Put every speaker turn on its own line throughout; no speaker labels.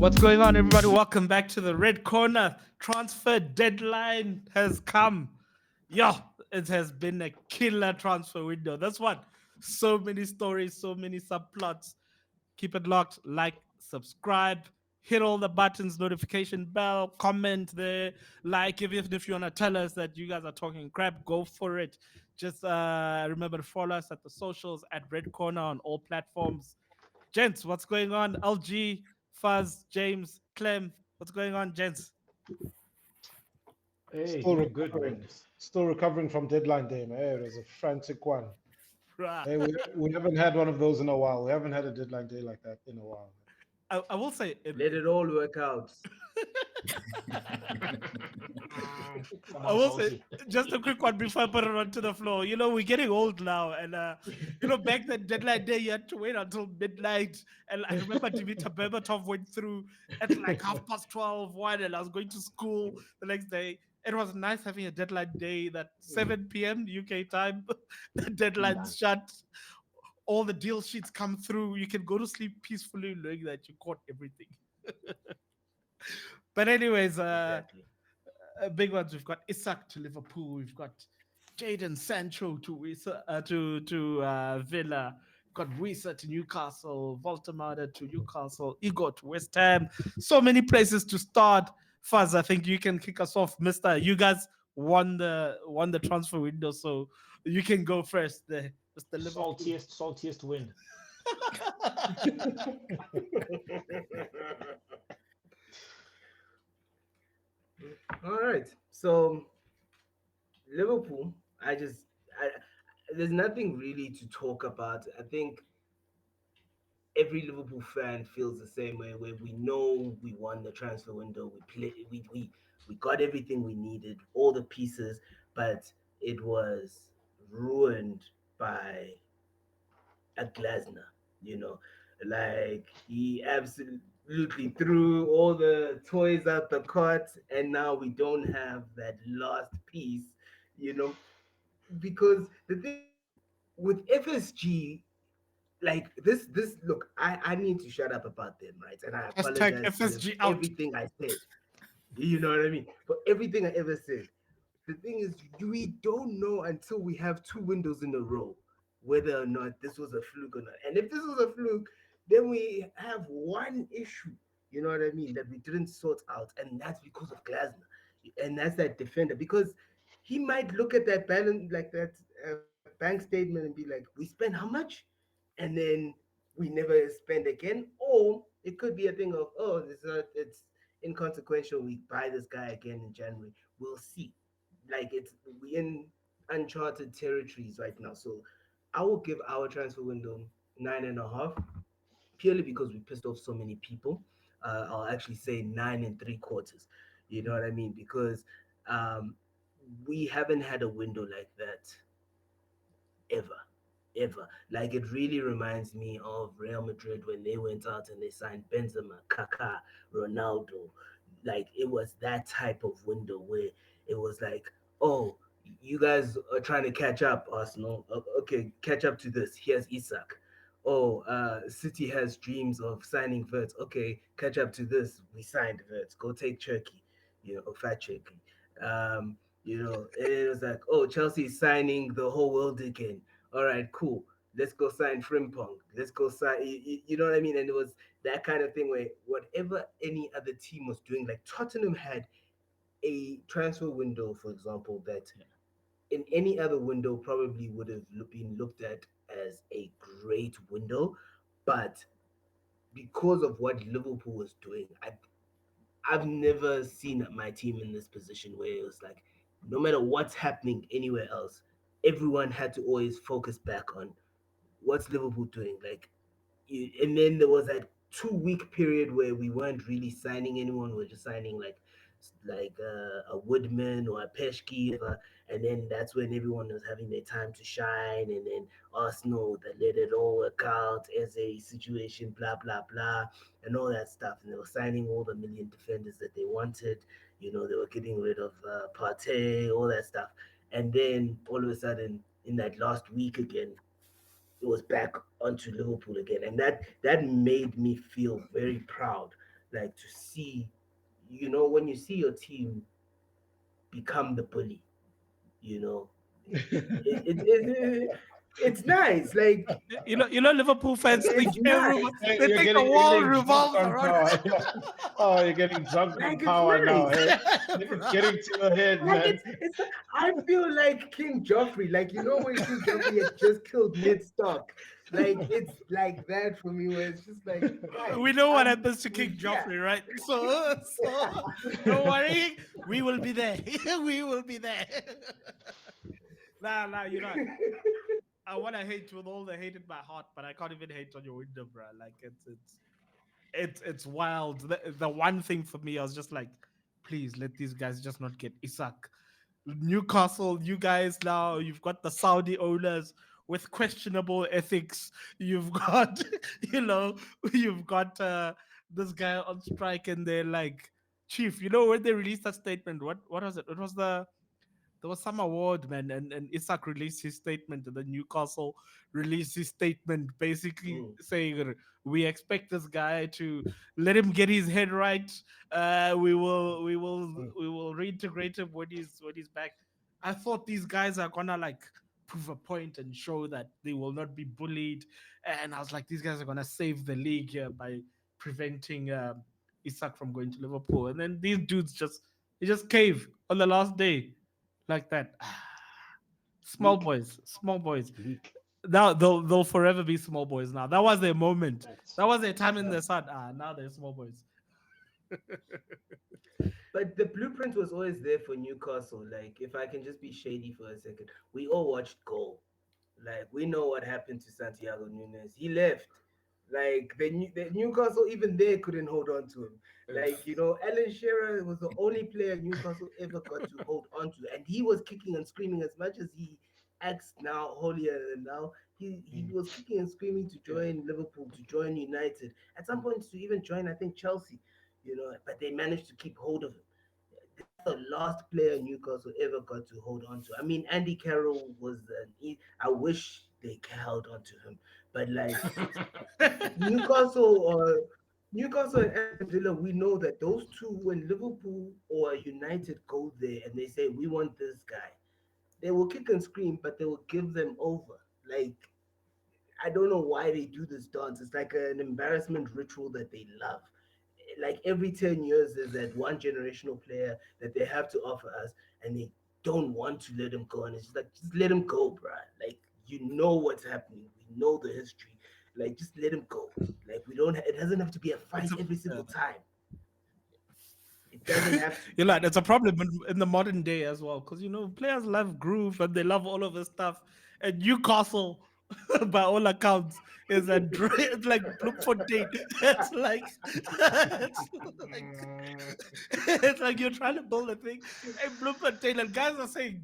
What's going on, everybody? Welcome back to the Red Corner. Transfer deadline has come. Yeah, it has been a killer transfer window. That's what. So many stories, so many subplots. Keep it locked. Like, subscribe, hit all the buttons, notification bell, comment there, like. Even if you want to tell us that you guys are talking crap, go for it. Just remember to follow us at the socials at Red Corner on all platforms. Gents, what's going on? LG, Fuzz, James, Clem, what's going on, gents?
Hey,
Still
doing good,
recovering.
man.
Still recovering from deadline day, man. It was a frantic one.
I,
Hey, we haven't had one of those in a while. We haven't had a deadline day like that in a while.
I will say
Let it all work out.
I
Someone
will say
salty.
just a quick one before I put it onto the floor. You know, we're getting old now, and back then deadline day you had to wait until midnight. And I remember Dimitar Berbatov went through at like 12:30, 1, and I was going to school the next day. It was nice having a deadline day that 7 p.m. UK time. The deadline's
Done.
shut. All the deal sheets come through. You can go to sleep peacefully knowing that you caught everything. But anyways,
Exactly.
big ones. We've got Isak to Liverpool. We've got Jadon Sancho to Wissa, Villa. We've got Wissa to Newcastle. Voltemada to Newcastle. Igor to West Ham. So many places to start. Fuzz, I think you can kick us off, Mister. You guys won the transfer window, so you can go first there, Mister Liverpool.
Saltiest win.
All right. So Liverpool, I there's nothing really to talk about. I think every Liverpool fan feels the same way. Where we know we won the transfer window, we got everything we needed, all the pieces, but it was ruined by a Glasner, you know, like he absolutely threw all the toys out the cart, and now we don't have that last piece, you know, because the thing is with FSG, like this look, I need to shut up about them, right? And I
Hashtag
apologize to them for
FSG out.
everything I said. You know what I mean? For everything I ever said. The thing is, we don't know until we have two windows in a row whether or not this was a fluke or not. And if this was a fluke, then we have one issue, you know what I mean, that we didn't sort out, and that's because of Glasner, and that's that defender. Because he might look at that balance, like that bank statement, and be like, "We spent how much?" And then we never spend again. Or it could be a thing of, "Oh, it's inconsequential. We buy this guy again in January. We'll see." Like we in uncharted territories right now. So I will give our transfer window 9.5, purely because we pissed off so many people. I'll actually say 9.75. You know what I mean? Because um, we haven't had a window like that ever. Ever. Like it really reminds me of Real Madrid when they went out and they signed Benzema, Kaká, Ronaldo. Like it was that type of window where it was like, oh, you guys are trying to catch up, Arsenal. Okay, catch up to this. Here's Isak. Oh, City has dreams of signing Verts. Okay, catch up to this. We signed Verts. Go take Turkey, fat Turkey. And it was like, oh, Chelsea's signing the whole world again. All right, cool. Let's go sign Frimpong. Let's go sign. You know what I mean? And it was that kind of thing where whatever any other team was doing, like Tottenham had a transfer window, for example, that in any other window probably would have been looked at as a great window, but because of what Liverpool was doing, I've never seen my team in this position where it was like, no matter what's happening anywhere else, everyone had to always focus back on what's Liverpool doing. Like, and then there was that 2 week period where we weren't really signing anyone. We were just signing a Woodman or a Peshki, and then that's when everyone was having their time to shine. And then Arsenal that let it all work out as a situation, blah blah blah, and all that stuff. And they were signing all the million defenders that they wanted. They were getting rid of Partey, all that stuff. And then all of a sudden, in that last week again, it was back onto Liverpool again, and that made me feel very proud like to see, you know, when you see your team become the bully, you know, it's nice. Like
Liverpool fans think
it's nice.
everyone they think the
You're
world
getting drunk
revolves
on
around.
power. Oh, you're getting drunk on
Like it's
power now,
nice.
hey?
Bro.
It's getting to your head,
Like
man.
it's I feel like King Joffrey, like you know when King Joffrey had just killed Ned Stark. Like it's like that for me, where it's just like, guys,
We know what
I'm
happens to King
yeah.
Joffrey, right? So don't worry, we will be there. We will be there. Nah, I want to hate with all the hate in my heart, but I can't even hate on your window, bro. Like it's wild. The one thing for me, I was just like, please let these guys just not get Isak. Newcastle, you guys now, you've got the Saudi owners with questionable ethics. You've got, you know, you've got this guy on strike, and they're like, Chief, you know, when they released that statement, what was it? It was there was some award, man, and Isak released his statement, and then Newcastle released his statement, basically
Mm.
saying we expect this guy to let him get his head right. We will reintegrate him when he's back. I thought these guys are gonna like prove a point and show that they will not be bullied, and I was like, these guys are gonna save the league here by preventing Isak from going to Liverpool, and then these dudes just cave on the last day like that.
Weak.
Small boys.
Weak.
Now they'll forever be small boys. Now that was their moment.
Facts.
That was their time in the sun. Now they're small boys.
But the blueprint was always there for Newcastle. Like, if I can just be shady for a second, we all watched Goal. Like, we know what happened to Santiago Nunes. He left. Like, the Newcastle, even they couldn't hold on to him. Like, you know, Alan Shearer was the only player Newcastle ever got to hold on to. And he was kicking and screaming as much as he acts now holier than now. He was kicking and screaming to join Liverpool, to join United. At some point, to even join, I think, Chelsea, you know, but they managed to keep hold of him. That's the last player Newcastle ever got to hold on to. I mean, Andy Carroll was I wish they held on to him, but like Newcastle or Newcastle and Aston Villa, we know that those two, when Liverpool or United go there and they say we want this guy, they will kick and scream, but they will give them over. Like, I don't know why they do this dance. It's like an embarrassment ritual that they love. Like every 10 years, there's that one generational player that they have to offer us, and they don't want to let him go. And it's just like, just let him go, bro. Like, you know what's happening. We know the history. Like, just let him go. Like, we don't, it doesn't have to be a fight every single time. It doesn't have to.
You're like, it's a problem in the modern day as well, because players love groove and they love all of this stuff. And Newcastle, by all accounts, is it's like Bloemfontein. It's like you're trying to build a thing in Bloemfontein, and guys are saying,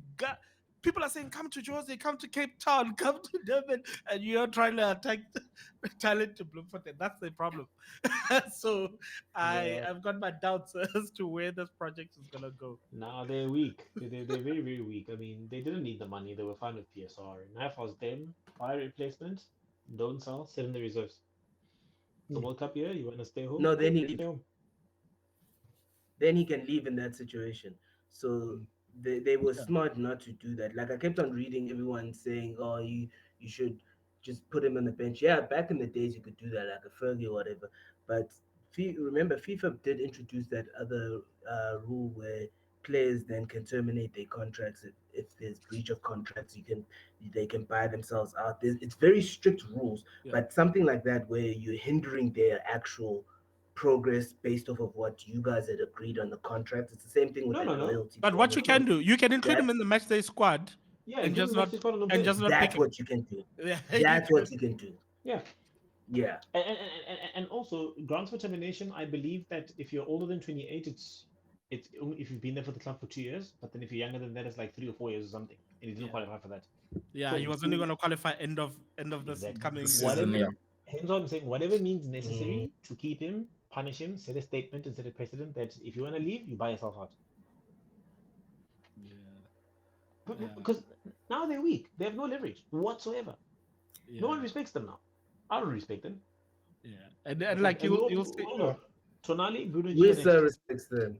people are saying, come to Jersey, come to Cape Town, come to Durban, and you're trying to attack talent to Bloemfontein. That's the problem. So I've got my doubts as to where this project is gonna go.
Nah, they're weak. They're very, very weak. I mean, they didn't need the money. They were fine with PSR. And if I was them, buy a replacement, don't sell, sit in the reserves. The World Cup year, you want to stay home?
No, then he
Stay
leave.
home.
Then he can leave in that situation. So they were smart not to do that. Like I kept on reading everyone saying, "Oh, you should just put him on the bench." Yeah, back in the days you could do that, like a Fergie or whatever. But remember, FIFA did introduce that other rule where players then can terminate their contracts if there's breach of contracts. They can buy themselves out. It's very strict rules, but something like that where you're hindering their actual progress based off of what you guys had agreed on the contract. It's the same thing with
No,
that
no, no.
loyalty
But what you can
promo.
do, you can include him in
That's
the matchday squad
Yeah,
and
give
just
them
not
Mexico and
and
play.
just not pick
that's
him.
what you can do.
Yeah,
That's what you can do.
Yeah.
Yeah.
And also grounds for termination. I believe that if you're older than 28, it's only if you've been there for the club for 2 years. But then if you're younger than that, it's like 3 or 4 years or something, and you didn't qualify for that.
Yeah,
So
he was only going to qualify end of this
exactly
coming
Season,
whatever.
yeah.
Hence what I'm saying, whatever means
Mhm.
necessary to keep him, punish him, set a statement and set a precedent that if you want to leave, you buy yourself out.
Yeah.
Because now they're weak. They have no leverage whatsoever.
Yeah.
No one respects them now. I don't respect them.
Yeah, and
It's
like
and we
you'll
all
see.
know. Tonali, Bruno G, and
Wissa
Enquiries.
respects them.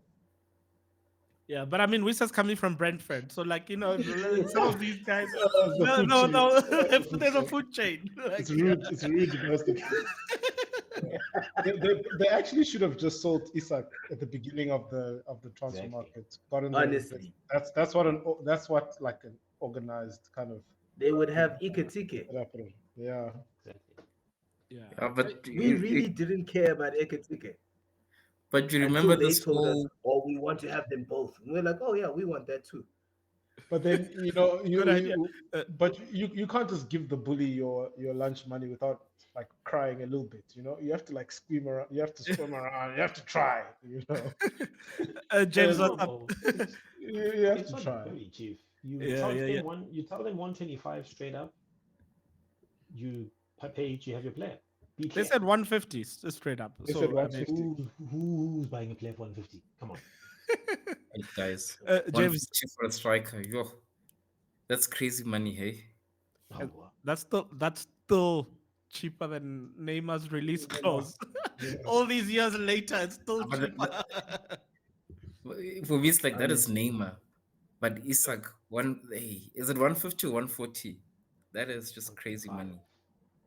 Yeah, but I mean, Wissa's coming from Brentford, so like some of these guys.
The
No,
food
no,
chain.
no.
The food
There's a
chain.
food chain. Like,
It's rude. It's rude to burst the they actually should have just sold Isak at the beginning of the transfer
Exactly.
market. Gotten
Honestly,
that's what like an organized kind of
they would have Ikatike.
happened. Yeah.
Exactly.
yeah.
Yeah, but
We really didn't care about Ikatike
but you remember
until they
this
told us,
whole
"Oh, we want to have them both." And we're like, "Oh yeah, we want that too."
But then
Good idea.
but you can't just give the bully your lunch money without like crying a little bit. You have to like scream around. You have to swim around. You have to try.
James,
Uh,
what's up?
No,
You have
it's
to
not
try.
very chief. You
Yeah,
charge
yeah,
them
yeah.
you tell them 125 straight up. You pay each, you have your player. Be
They
clear.
said 150 straight up.
They
So
said
I mean,
150.
Who's buying a player for 150? Come on.
hey, guys,
James,
150 for a striker. Yo, that's crazy money, hey.
and
Oh,
that's still cheaper than Neymar's release clause. All these years later, it's still
But
cheaper.
for me, it's like that is
Honestly.
Neymar. But Isak, is it 150 or 140? That is just crazy
125.
money.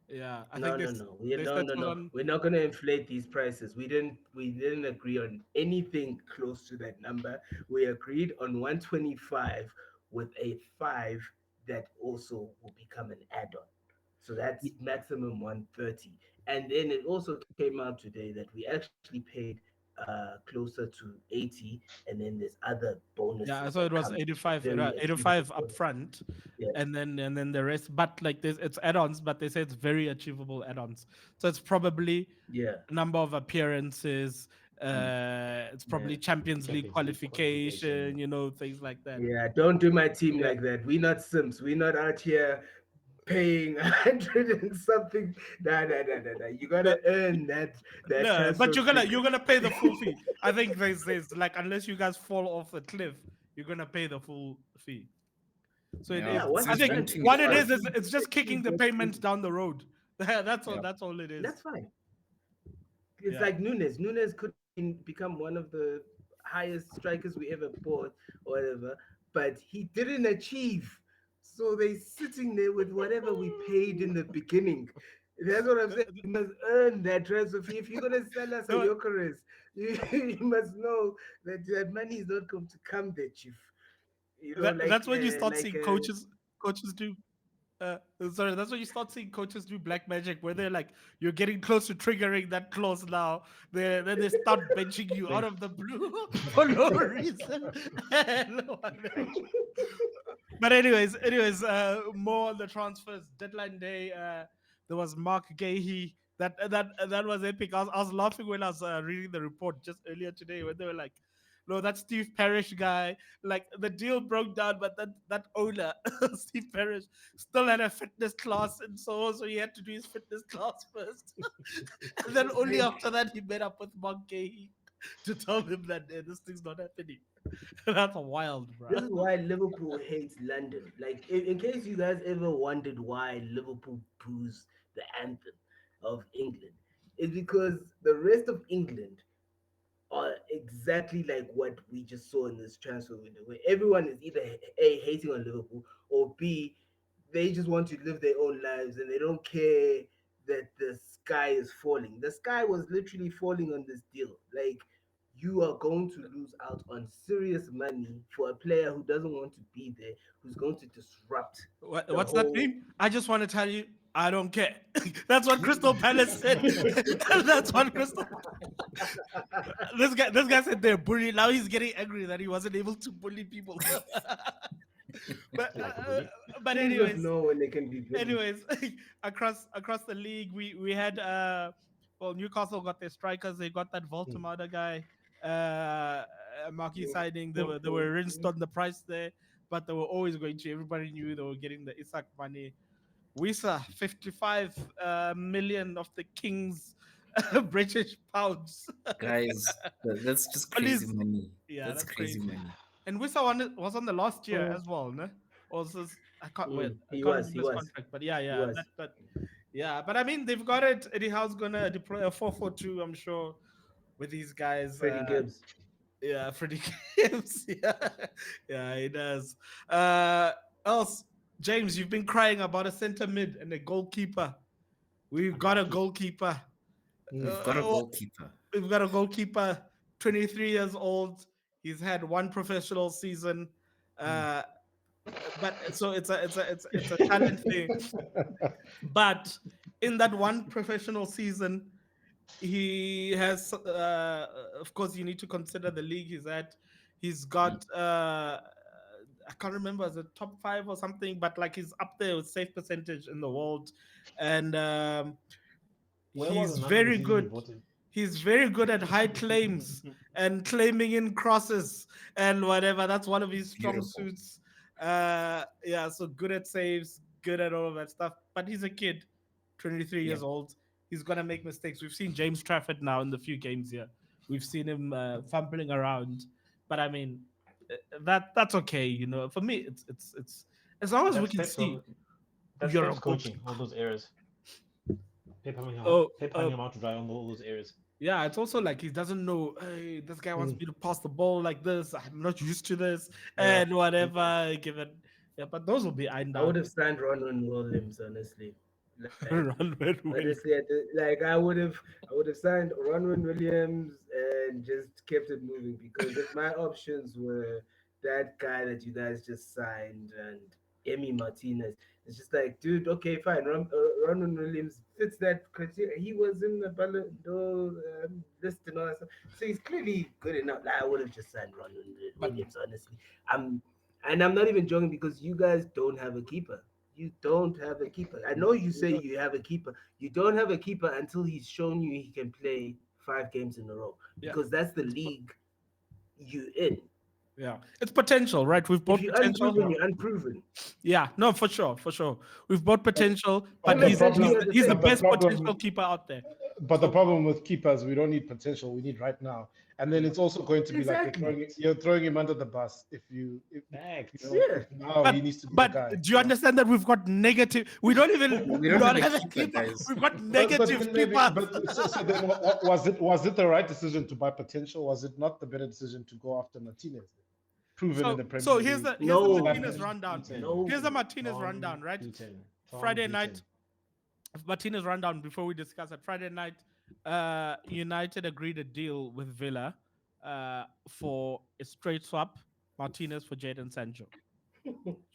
Yeah, I
No,
think
no, no. We
they
no, no,
settled
no.
on.
We're not going to inflate these prices. We didn't agree on anything close to that number. We agreed on 125 with a 5 that also will become an add-on. So that's maximum 130. And then it also came out today that we actually paid closer to 80, and then there's other bonuses
Yeah, so
that
it was
come
85,
very
85
achievable.
up front,
Yeah.
and then the rest. But like this, it's add-ons, but they say it's very achievable add-ons. So it's probably
Yeah.
number of appearances. It's probably
Yeah.
Champions League
Champions League qualification.
qualification. Things like that.
Yeah, don't do my team
Yeah.
like that. We're not Sims. We're not out here paying 100 and something. Nah. You gotta earn that
No, but
transfer
you're
fee.
gonna pay the full fee. I think there's like unless you guys fall off the cliff, you're gonna pay the full fee. So
Yeah,
Yeah,
this
I
is
once
think
done.
renting
what
the
it
five.
is it's just kicking the payments down the road. That's all.
Yeah.
That's all it is.
That's fine. It's
Yeah.
like Nunes. Nunes could become one of the highest strikers we ever bought or whatever, but he didn't achieve. So they sitting there with whatever we paid in the beginning. That's what I'm saying. You must earn that transfer fee. If you're gonna sell us a
No,
Jokeres, you must know that that money is not going to come there, chief. You know,
that's when you start seeing coaches do. Sorry, that's when you start seeing coaches do black magic, where they're like, you're getting close to triggering that clause now. Then they start benching you out of the blue for no reason. No one bench. But anyways, more on the transfers. Deadline day. There was Mark Gahey. That was epic. I was laughing when I was reading the report just earlier today when they were like, "No, that Steve Parrish guy. Like the deal broke down, but that owner, Steve Parrish, still had a fitness class, and so he had to do his fitness class first, and then only after that he met up with Mark Gahey to tell him that this thing's not happening. That's wild, bro.
This is why Liverpool hates London. Like, in case you guys ever wondered why Liverpool boos the anthem of England, it's because the rest of England are exactly like what we just saw in this transfer window, where everyone is either A, hating on Liverpool, or B, they just want to live their own lives and they don't care that the sky is falling. The sky was literally falling on this deal. Like, you are going to lose out on serious money for a player who doesn't want to be there, who's going to disrupt the
What's that
whole.
name? I just want to tell you, I don't care. That's what Crystal Palace said. That's what Crystal. This guy said they're bullying. Now he's getting angry that he wasn't able to bully people. but
Like a bully.
but
Teams just
anyways,
know when they can be bullied.
anyways, across the league, we had well, Newcastle got their strikers. They got that Voltemada guy, marquee signing. They were rinsed on the price there, but they were always going to. Everybody knew they were getting the Isak money. Wissa, 55 million of the King's British pounds.
Guys, that's just
At
crazy
least-
money.
yeah,
That's
that's
crazy
crazy.
money.
And Wissa was on the last year as well, no? Or was this, I can't wait. I
He
can't
was,
remember
he
his
was.
contract, but yeah,
He
yeah,
was.
yeah. But I mean, they've got it. Eddie Howe's gonna deploy a 4-4-2. I'm sure. with these guys.
Freddie Gibbs.
Yeah, Freddie Gibbs. Yeah, yeah, he does. Uh, else, James, you've been crying about a center mid and a goalkeeper. We've got a
Unlucky.
goalkeeper.
We've got a
Uh,
goalkeeper.
we've got a goalkeeper, 23 years old. He's had one professional season. Uh, but so it's a talent thing. But in that one professional season, he has of course you need to consider the league he's at. He's got I can't remember, is it top five or something, but like he's up there with safe percentage in the world. And
Where was
he's
Onana the
very
season you
good.
bought him?
He's very good at high claims and claiming in crosses and whatever. That's one of his strong
Beautiful.
suits. Yeah, so good at saves, good at all of that stuff. But he's a kid, 23
Yeah.
years old. He's gonna make mistakes. We've seen James Trafford now in the few games here. We've seen him fumbling around. But I mean, that's okay. For me, it's as long as we
That's
can
Pep,
see
though. That's
you're a
Pep's coaching.
goalkeeper.
All those errors.
Oh,
Pep hanging him out to dry on all those errors.
yeah, it's also like he doesn't know, hey, this guy wants me to pass the ball like this. I'm not used to this,
Yeah.
and whatever. Given, yeah, but those will be ironed
I would
out.
have signed Ron Williams, honestly. Like,
Run with Williams.
honestly, like I would have signed Ronwen Williams and just kept it moving, because if my options were that guy that you guys just signed and Emi Martinez, it's just like, dude, okay, fine. Ronwen Williams fits that criteria. He was in the Ballon d'Or list and all that stuff, so he's clearly good enough. Like, I would have just signed Ronwen
But
Williams, honestly. I'm and I'm not even joking, because you guys don't have a keeper. You don't have a keeper. I know you say you have a keeper. You don't have a keeper until he's shown you he can play 5 games in a row,
yeah,
because that's the
it's
league you in.
yeah, it's potential, right? We've
If
bought
you're
potential.
unproven, you're unproven.
Yeah, no, for sure, for sure. We've bought potential,
But
but
the
Clement
he's
said he
he's
problem,
has
the,
a
he's the
but
thing.
the
best potential
problem,
keeper out there.
but the
So
problem with keepers, we don't need potential. We need right now. And then it's also going to be like
Exactly.
you're throwing him under the bus
Facts.
Yeah.
if now he
But
needs to be the
but
guy.
do you understand that we've got negative? We don't even
We don't have
not
a
have a
keeper,
keeper.
guys.
We've got
But
negative
then maybe
keepers.
so then was it the right decision to buy potential? Was it not the better decision to go after Martinez? Proven in
So
the
so
Premier
here's
League.
the here's the
Still
No,
Martinez
average.
rundown.
no.
Here's the Martinez
Tom
rundown, right?
Heaton.
Friday night, Martinez rundown before we discuss it. Friday night, United agreed a deal with Villa for a straight swap, Martinez for Jadon Sancho.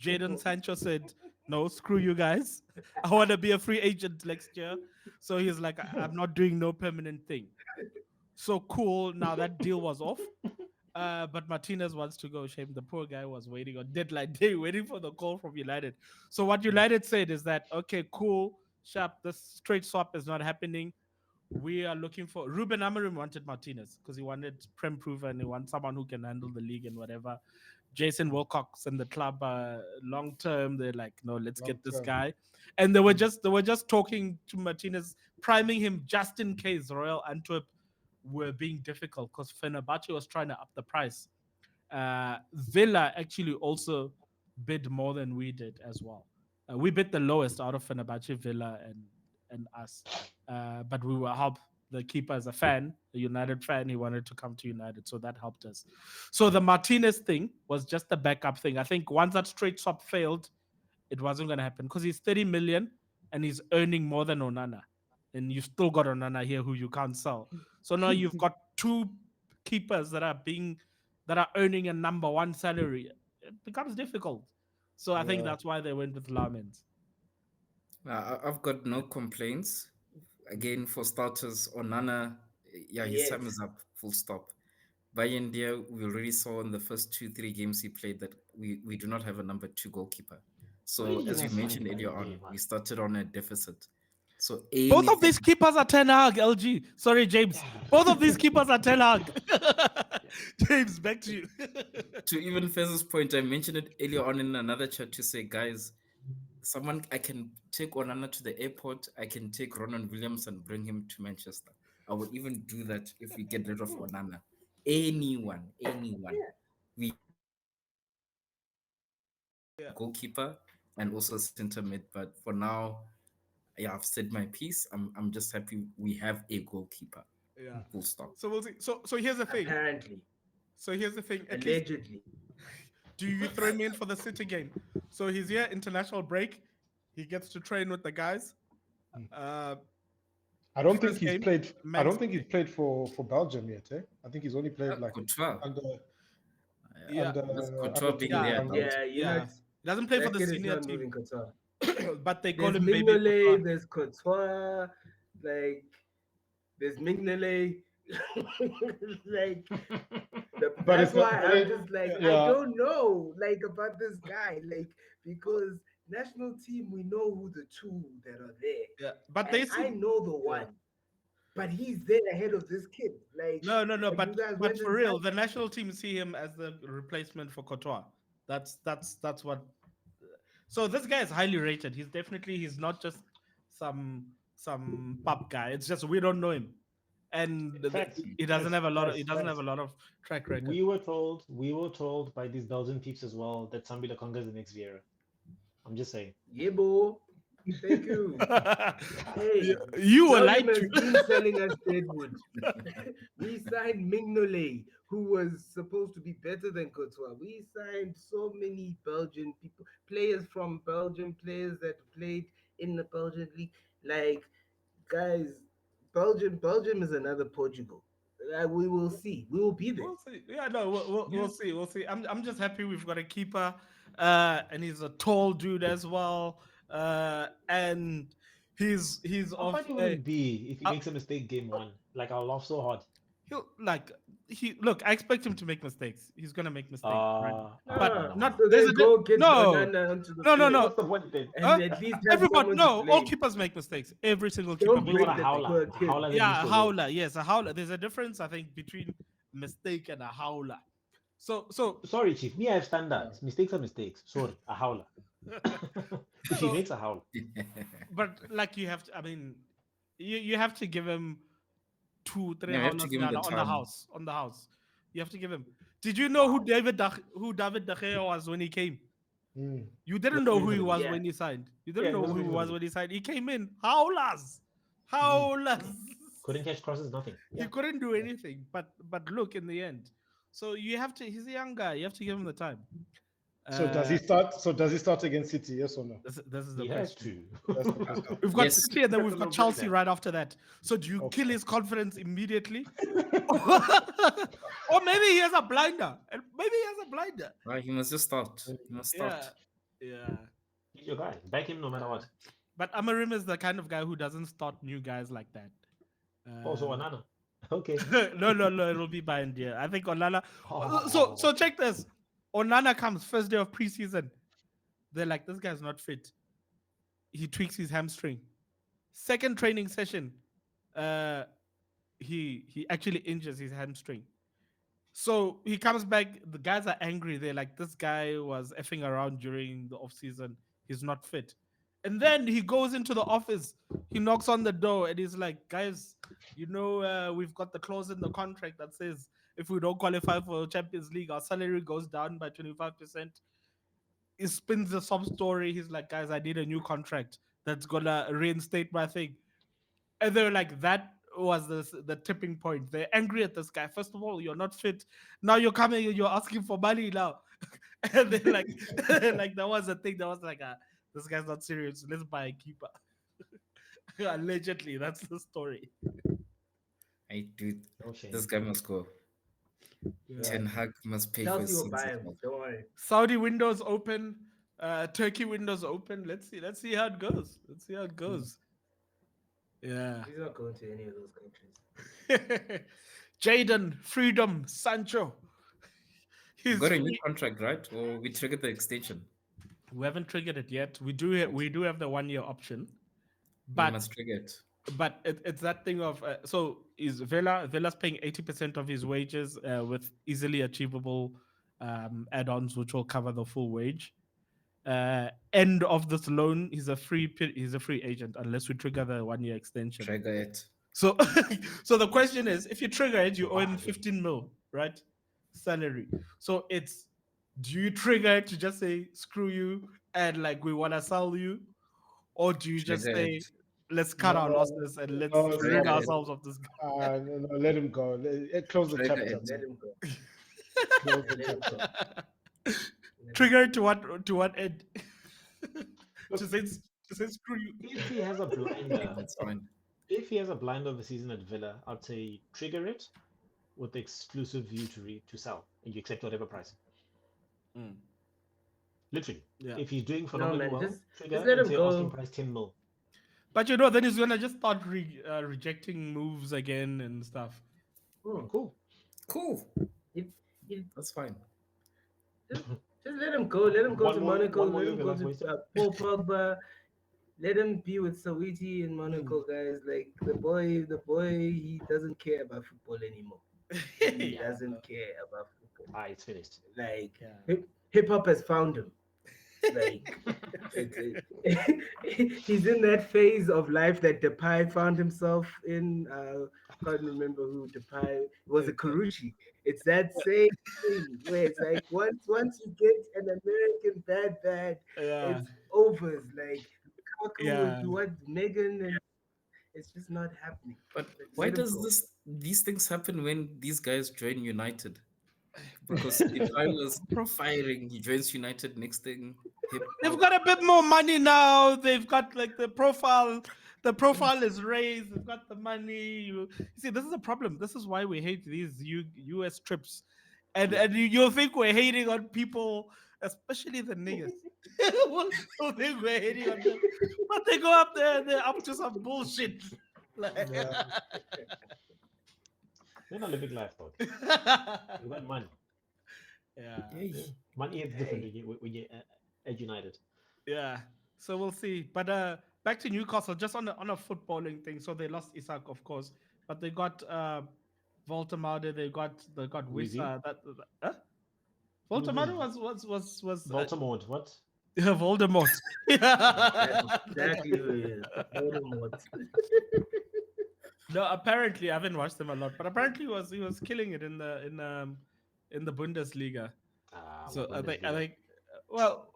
Jadon Sancho said, "No, screw you guys. I want to be a free agent next year." So he's like, "I'm not doing no permanent thing." So cool. Now that deal was off. But Martinez wants to go. Shame the poor guy was waiting on deadline day, waiting for the call from United. So what United said is that, okay, cool, sharp. This straight swap is not happening. We are looking for Ruben Amorim wanted Martinez because he wanted prem prover and he wants someone who can handle the league and whatever. Jason Wilcox and the club long term, they're like, no, let's
Long
get this
term.
guy. And they were just talking to Martinez, priming him just in case Royal Antwerp were being difficult because Fenerbahce was trying to up the price. Villa actually also bid more than we did as well. We bid the lowest out of Fenerbahce, Villa, and us. But we were helped. The keeper is a fan, a United fan. He wanted to come to United, so that helped us. So the Martinez thing was just a backup thing. I think once that straight swap failed, it wasn't going to happen because he's 30 million and he's earning more than Onana. And you've still got Onana here who you can't sell. So now you've got two keepers that are earning a number one salary. It becomes difficult. So I think
Yeah.
that's why they went with Lammens.
I've got no complaints. Again, for starters, Onana, yeah, his time
Yes.
is up, full stop. By India, we already saw in the first 2, 3 games he played that we do not have a number 2 goalkeeper.
Why are
So,
you
as we
guys
mentioned
fighting
earlier
by
on,
man?
we started on a deficit. So,
Both of these
anything,
keepers are Ten Hag, LG. Sorry, James. Both of these keepers are Ten Hag. James, back to you.
to even Fez's point, I mentioned it earlier on in another chat to say, guys, someone I can take Onana to the airport, I can take Ronan Williams and bring him to Manchester. I would even do that if we get rid of Onana. Anyone. We
Yeah.
goalkeeper and also center mid. But for now, yeah, I've said my piece. I'm just happy we have a goalkeeper.
Yeah.
Full stop.
So we'll see. So here's the thing.
Apparently,
So here's the thing. At least,
allegedly.
do you throw him in for the City game? So he's here, international break. He gets to train with the guys. Uh,
I don't think
First
he's
game,
played. I
Man
don't think he's
City.
played for Belgium yet. I think he's only played like
Courtois.
under
Yeah.
under
That's
under
Courtois being
21
there.
under-
Yeah, you know,
Yeah. He doesn't play for
that
the
kid is
senior
not
team,
moving Qatar.
but they call
There's
him Baby
Mignolet,
Courtois.
there's Courtois, like there's Mignolet. Like
But
that's
it's not.
why
But
I'm
it,
just like I
yeah.
don't know like about this guy, like because national team we know who the two that are there.
Yeah. But
And
they
I
see
know the one, but he's there ahead of this kid. Like
no.
and you guys
But
went
for
and
real,
signed-
the national team see him as the replacement for Courtois. That's what. So this guy is highly rated. He's not just some pub guy. It's just we don't know him, and
Facts.
he doesn't have a lot of
Facts,
he doesn't have a
facts.
lot of track record.
We were told by these Belgian peeps as well that Sambi Lokonga is the next Vieira. I'm just saying.
Yeah, boy. Thank you. Hey,
You were
Belgium
lied
has
to.
been selling us Deadwood. We signed Mignolet, who was supposed to be better than Courtois. We signed so many Belgian people, players from Belgium, players that played in the Belgian league. Like, guys, Belgium is another Portugal. We will see. We will be there.
We'll see. Yeah, no, we'll see. We'll see. I'm just happy we've got a keeper, and he's a tall dude as well, and he's
How
of
funny would it be if he makes a mistake game one? Like I'll laugh so hard.
he'll like he look. I expect him to make mistakes. He's gonna make mistakes, right? But
no.
not
So
there's
they
a
go
di-
get
no
Onana onto the
no no
field
no.
What's the point then?
and
Huh?
at least have
Everybody
someone to
no. All
blame.
keepers make mistakes. Every single keeper.
Don't
We
makes
want
blame
a
the
howler.
poor kid.
A howler that
Yeah,
needs
a
to
howler. Yes, a howler. There's a difference, I think, between mistake and a howler. So
Sorry, Chief. Me, I have standards. Mistakes are mistakes. Sorry, a howler. If he
So-
makes a howler.
but like you have to, I mean, you have to give him 2-3
Yeah, you have to
howlers
give him the
on the
time.
house. On the house. You have to give him. Did you know who David De Gea was when he came?
Mm.
You didn't know who he
Infinite.
was
Yeah.
when he signed. You didn't
Yeah,
know
he was
who he was
infinite.
when he signed. He came in howlers. Howlers.
Couldn't catch crosses, nothing.
He couldn't do anything. But look, in the end. So you have to. He's a young guy. You have to give him the time.
So does he start? So does he start against City? Yes or no?
This is the
He has
question.
to.
That's the question.
We've got
Yes.
City and then
That's
we've
a
got Chelsea
no-brainer.
right after that. So do you
Okay.
kill his confidence immediately? Or maybe he has a blinder. And maybe he has a blinder.
Right, he must just start. He must start.
Yeah.
He's your guy. Back him no matter what.
But Amarim is the kind of guy who doesn't start new guys like that.
Also, Onana. Okay.
no, it'll be by India. I think Onana.
Oh.
So check this. Onana comes first day of preseason. They're like, this guy's not fit. He tweaks his hamstring. Second training session, he actually injures his hamstring. So he comes back. The guys are angry. They're like, this guy was effing around during the off season. He's not fit. And then he goes into the office. He knocks on the door and he's like, guys, we've got the clause in the contract that says if we don't qualify for Champions League, our salary goes down by 25%. He spins the sob story. He's like, guys, I need a new contract that's gonna reinstate my thing. And they're like, that was the tipping point. They're angry at this guy. First of all, you're not fit. Now you're coming and you're asking for money now. And then like, like that was the thing. That was like, this guy's not serious. Let's buy a keeper. Allegedly, that's the story.
Hey, dude,
No shame.
this guy must go. Ten Hag must pay for
Chelsea
his
will buy
sins.
him. Don't worry.
Saudi windows open. Turkey windows open. Let's see how it goes. Yeah.
He's not going to any of those countries.
Jaden, Freedom, Sancho.
You
He's
got a new
free.
contract, right? Or we triggered the extension?
We haven't triggered it yet. We do have the 1 year option,
We
but
must trigger it.
it's that thing of so is Vela's paying 80% of his wages with easily achievable add-ons which will cover the full wage. End of this loan, he's a free agent unless we trigger the 1 year extension.
Trigger it.
So so the question is, if you trigger it, you earn 15 mil, right? Salary. So it's, do you trigger it to just say screw you and like we want to sell you, or do you just
Trigger
say
it.
let's cut our
No,
losses and let's
no,
rid
stop it.
ourselves of this guy.
No, no, let him go. Close the
Trigger
chapter,
it.
Let
man.
him go.
Close the
Let him
chapter.
go. Let him
Trigger to what end?
Look,
to say to say screw you.
If he has a
Yeah,
blinder,
that's fine.
if he has a blinder this season at Villa, I'd say trigger it with the exclusive view to sell, and you accept whatever price.
Mm,
Literally,
yeah.
if he's doing
No,
phenomenally
man,
well,
just
trigger
let
and
him
say asking
go.
price 10 mil.
But you know, then he's gonna just start rejecting moves again and stuff.
Hmm.
Cool.
Cool.
If, if,
That's fine.
just, just let him go. Let him go to Monaco.
One more
Let
year
him
with
go
us,
to
Wissa.
Paul Pogba. Let him be with Sawiti in
Mm.
Monaco, guys. Like the boy, he doesn't care about football anymore. He
Yeah, no,
doesn't care about football.
Ah, it's finished.
Like
yeah.
hip hop has found him. Like he's in that phase of life that Depay found himself in. Can't remember who Depay was. A Karuchi. It's that same thing where it's like once you get an American bad,
Yeah,
it's over. It's like Lukaku
yeah.
with what Megan, and it's just not happening.
But
Like,
why
let him
does
go.
these things happen when these guys join United? Because if I was firing, he joins United. Next thing, hip
They've
hop.
got a bit more money now. They've got like the profile. The profile is raised. They've got the money. You see, this is a problem. This is why we hate these US trips, and you'll think we're hating on people, especially the niggas. You'll think we're hating on them, but they go up there and they're up to some bullshit. Like,
yeah.
They're not living life, dog. They've got money.
yeah.
Yay.
Money is different
Hey,
when you at United.
Yeah. So we'll see. But back to Newcastle, just on a footballing thing. So they lost Isak, of course, but they got Voltemade, they got
Wheezy.
Wissa. Huh?
Who's
Voltemade was
Baltimore? What?
Voldemort.
that's exactly who he is. Voldemort.
No, apparently I haven't watched him a lot, but apparently he was killing it in the Bundesliga.
What
So I
Bundesliga?
think well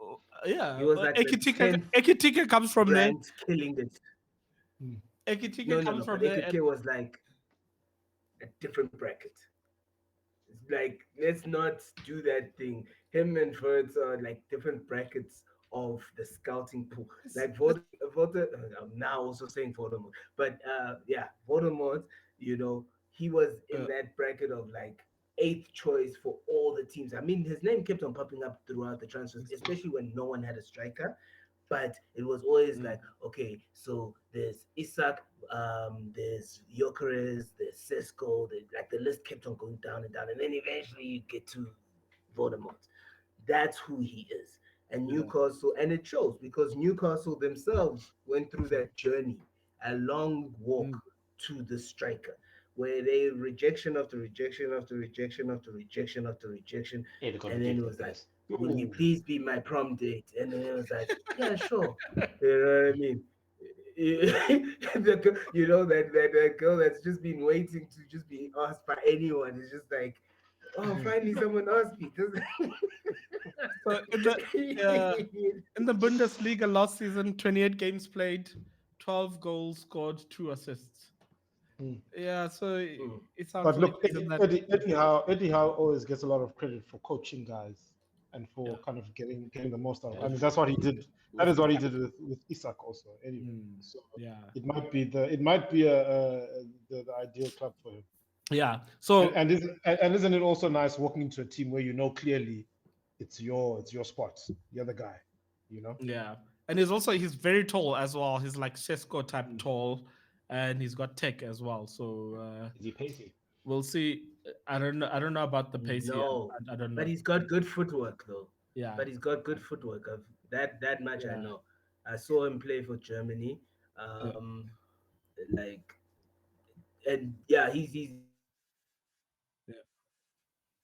He
yeah,
was like the
Ekitika
10th
Ekitika comes from there.
brand killing it.
Hmm.
Ekitika
No,
comes
but
from there, and
AKK was like a different bracket. It's like, let's not do that thing. Him and Ferds are like different brackets of the scouting pool. Like I'm now also saying Voldemort, but yeah, Voldemort. He was in
uh,
that bracket of like eighth choice for all the teams. I mean, his name kept on popping up throughout the transfers, especially when no one had a striker. But it was always
mm,
like, okay, so there's Isak, there's Enquiries, there's Cisco, like the list kept on going down and down, and then eventually you get to Voldemort. That's who he is. And
yeah.
Newcastle, and it shows because Newcastle themselves went through that journey, a long walk
Mm.
to the striker, where they rejection after rejection after rejection after rejection after rejection,
Hey, they got
and then it
rejected
was like,
twice.
will you
Ooh.
please be my prom date? And then it was like, yeah, sure. You know what I mean? That girl that's just been waiting to just be asked by anyone is just like, oh, finally someone asked me.
So in the Bundesliga last season, 28 games played, 12 goals scored, 2 assists.
Hmm.
Yeah, so
Mm.
it sounds
But
like
look,
he's in that.
Eddie Howe always gets a lot of credit for coaching guys and
Yeah.
for kind of getting the most out of.
That
I
is
mean,
true.
that's what he did.
He
That
was
is
the
what he did
captain.
with Isak also. Anyway,
Mm,
so
yeah.
it might be the ideal club for him.
Yeah.
And
So
isn't it also nice walking into a team where you know clearly it's your spot, you're the guy, you know?
yeah. And he's very tall as well. He's like Sesko type
Mm.
tall, and he's got tech as well. So
Is he pacey?
we'll see. I don't know about the pace here.
No,
I don't
but
know.
he's got good footwork though.
Yeah.
But he's got good footwork. Of that much I
Yeah.
know. I saw him play for Germany.
Yeah.
Like, and yeah, he's
Yeah.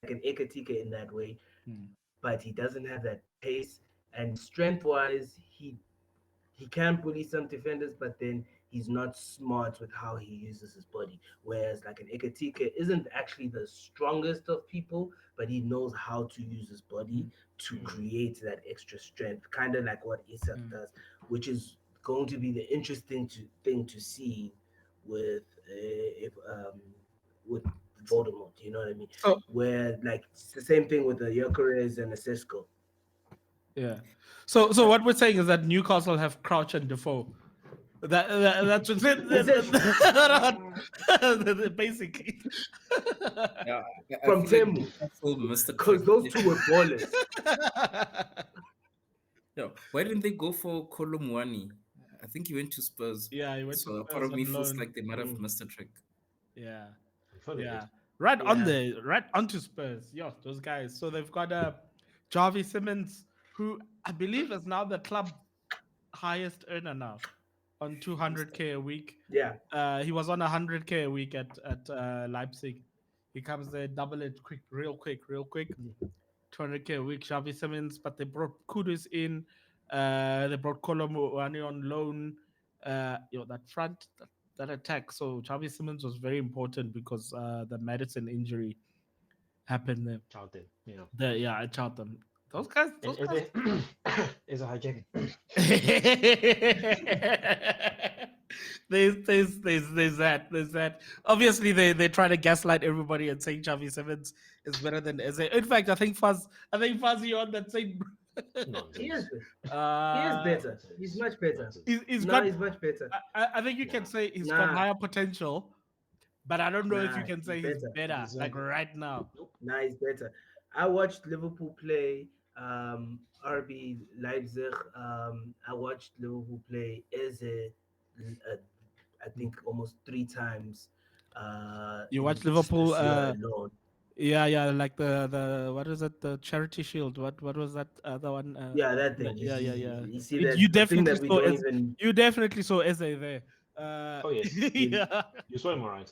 like an Ekatike in that way,
Mm,
but he doesn't have that pace and strength wise. He can bully some defenders, but then he's not smart with how he uses his body. Whereas like an Ekatike isn't actually the strongest of people, but he knows how to use his body
mm,
to
Mm.
create that extra strength, kind of like what Isak
Mm.
does, which is going to be the interesting thing to see with if with Voldemort. You know what I mean?
So
Where like it's the same thing with the Jokeres and the Cisco.
yeah. So what we're saying is that Newcastle have Crouch and Defoe. That's what basically.
Yeah, I
From
feel like
Temu,
Newcastle missed the trick.
because those two were ballers.
Yeah, why didn't they go for Kolomwani? I think he went to Spurs.
Yeah, he went to
So a part
Spurs
of me
on
feels
loan.
like they might have missed the trick.
Yeah.
I thought they
Yeah,
did.
right on
Yeah.
right onto Spurs. Yeah, those guys. So they've got Jarvis Simmons, who I believe is now the club highest earner now, on 200K a week.
Yeah.
He was on 100K a week at Leipzig. He comes there, double it quick, real quick. 200K a week, Jarvis Simmons. But they brought Kudus in. They brought Kolomwani on loan. That front, that attack. So Jarvis Simmons was very important because the Madison injury happened there.
Charlton, yeah.
I shot them. Those guys.
And
Those guys.
is a hijacking.
There's that. Obviously, they try to gaslight everybody and saying Javi Simmons is better than Eze. In fact, I think Fuzzy on that same.
He is.
Nonsense.
He is
Uh,
better. He's much better.
Nonsense.
he's
No,
got.
he's much better.
I think you can
Nah.
say he's got
Nah.
higher potential, but I don't know if you
Nah,
can say
he's
he's
better.
better
He's,
like right now.
Nope.
Nah, he's better. I watched Liverpool play RB Leipzig. I watched Liverpool play Eze, I think almost 3 times.
You watch
Just
Liverpool.
this year alone.
Yeah, like the what is it? The Charity Shield. What was that other one?
Yeah, that thing.
Yeah.
You see
You
that the thing
definitely
that we
saw
don't
Eze.
even.
You definitely saw Eze there.
Oh yes.
Yeah.
You saw him alright.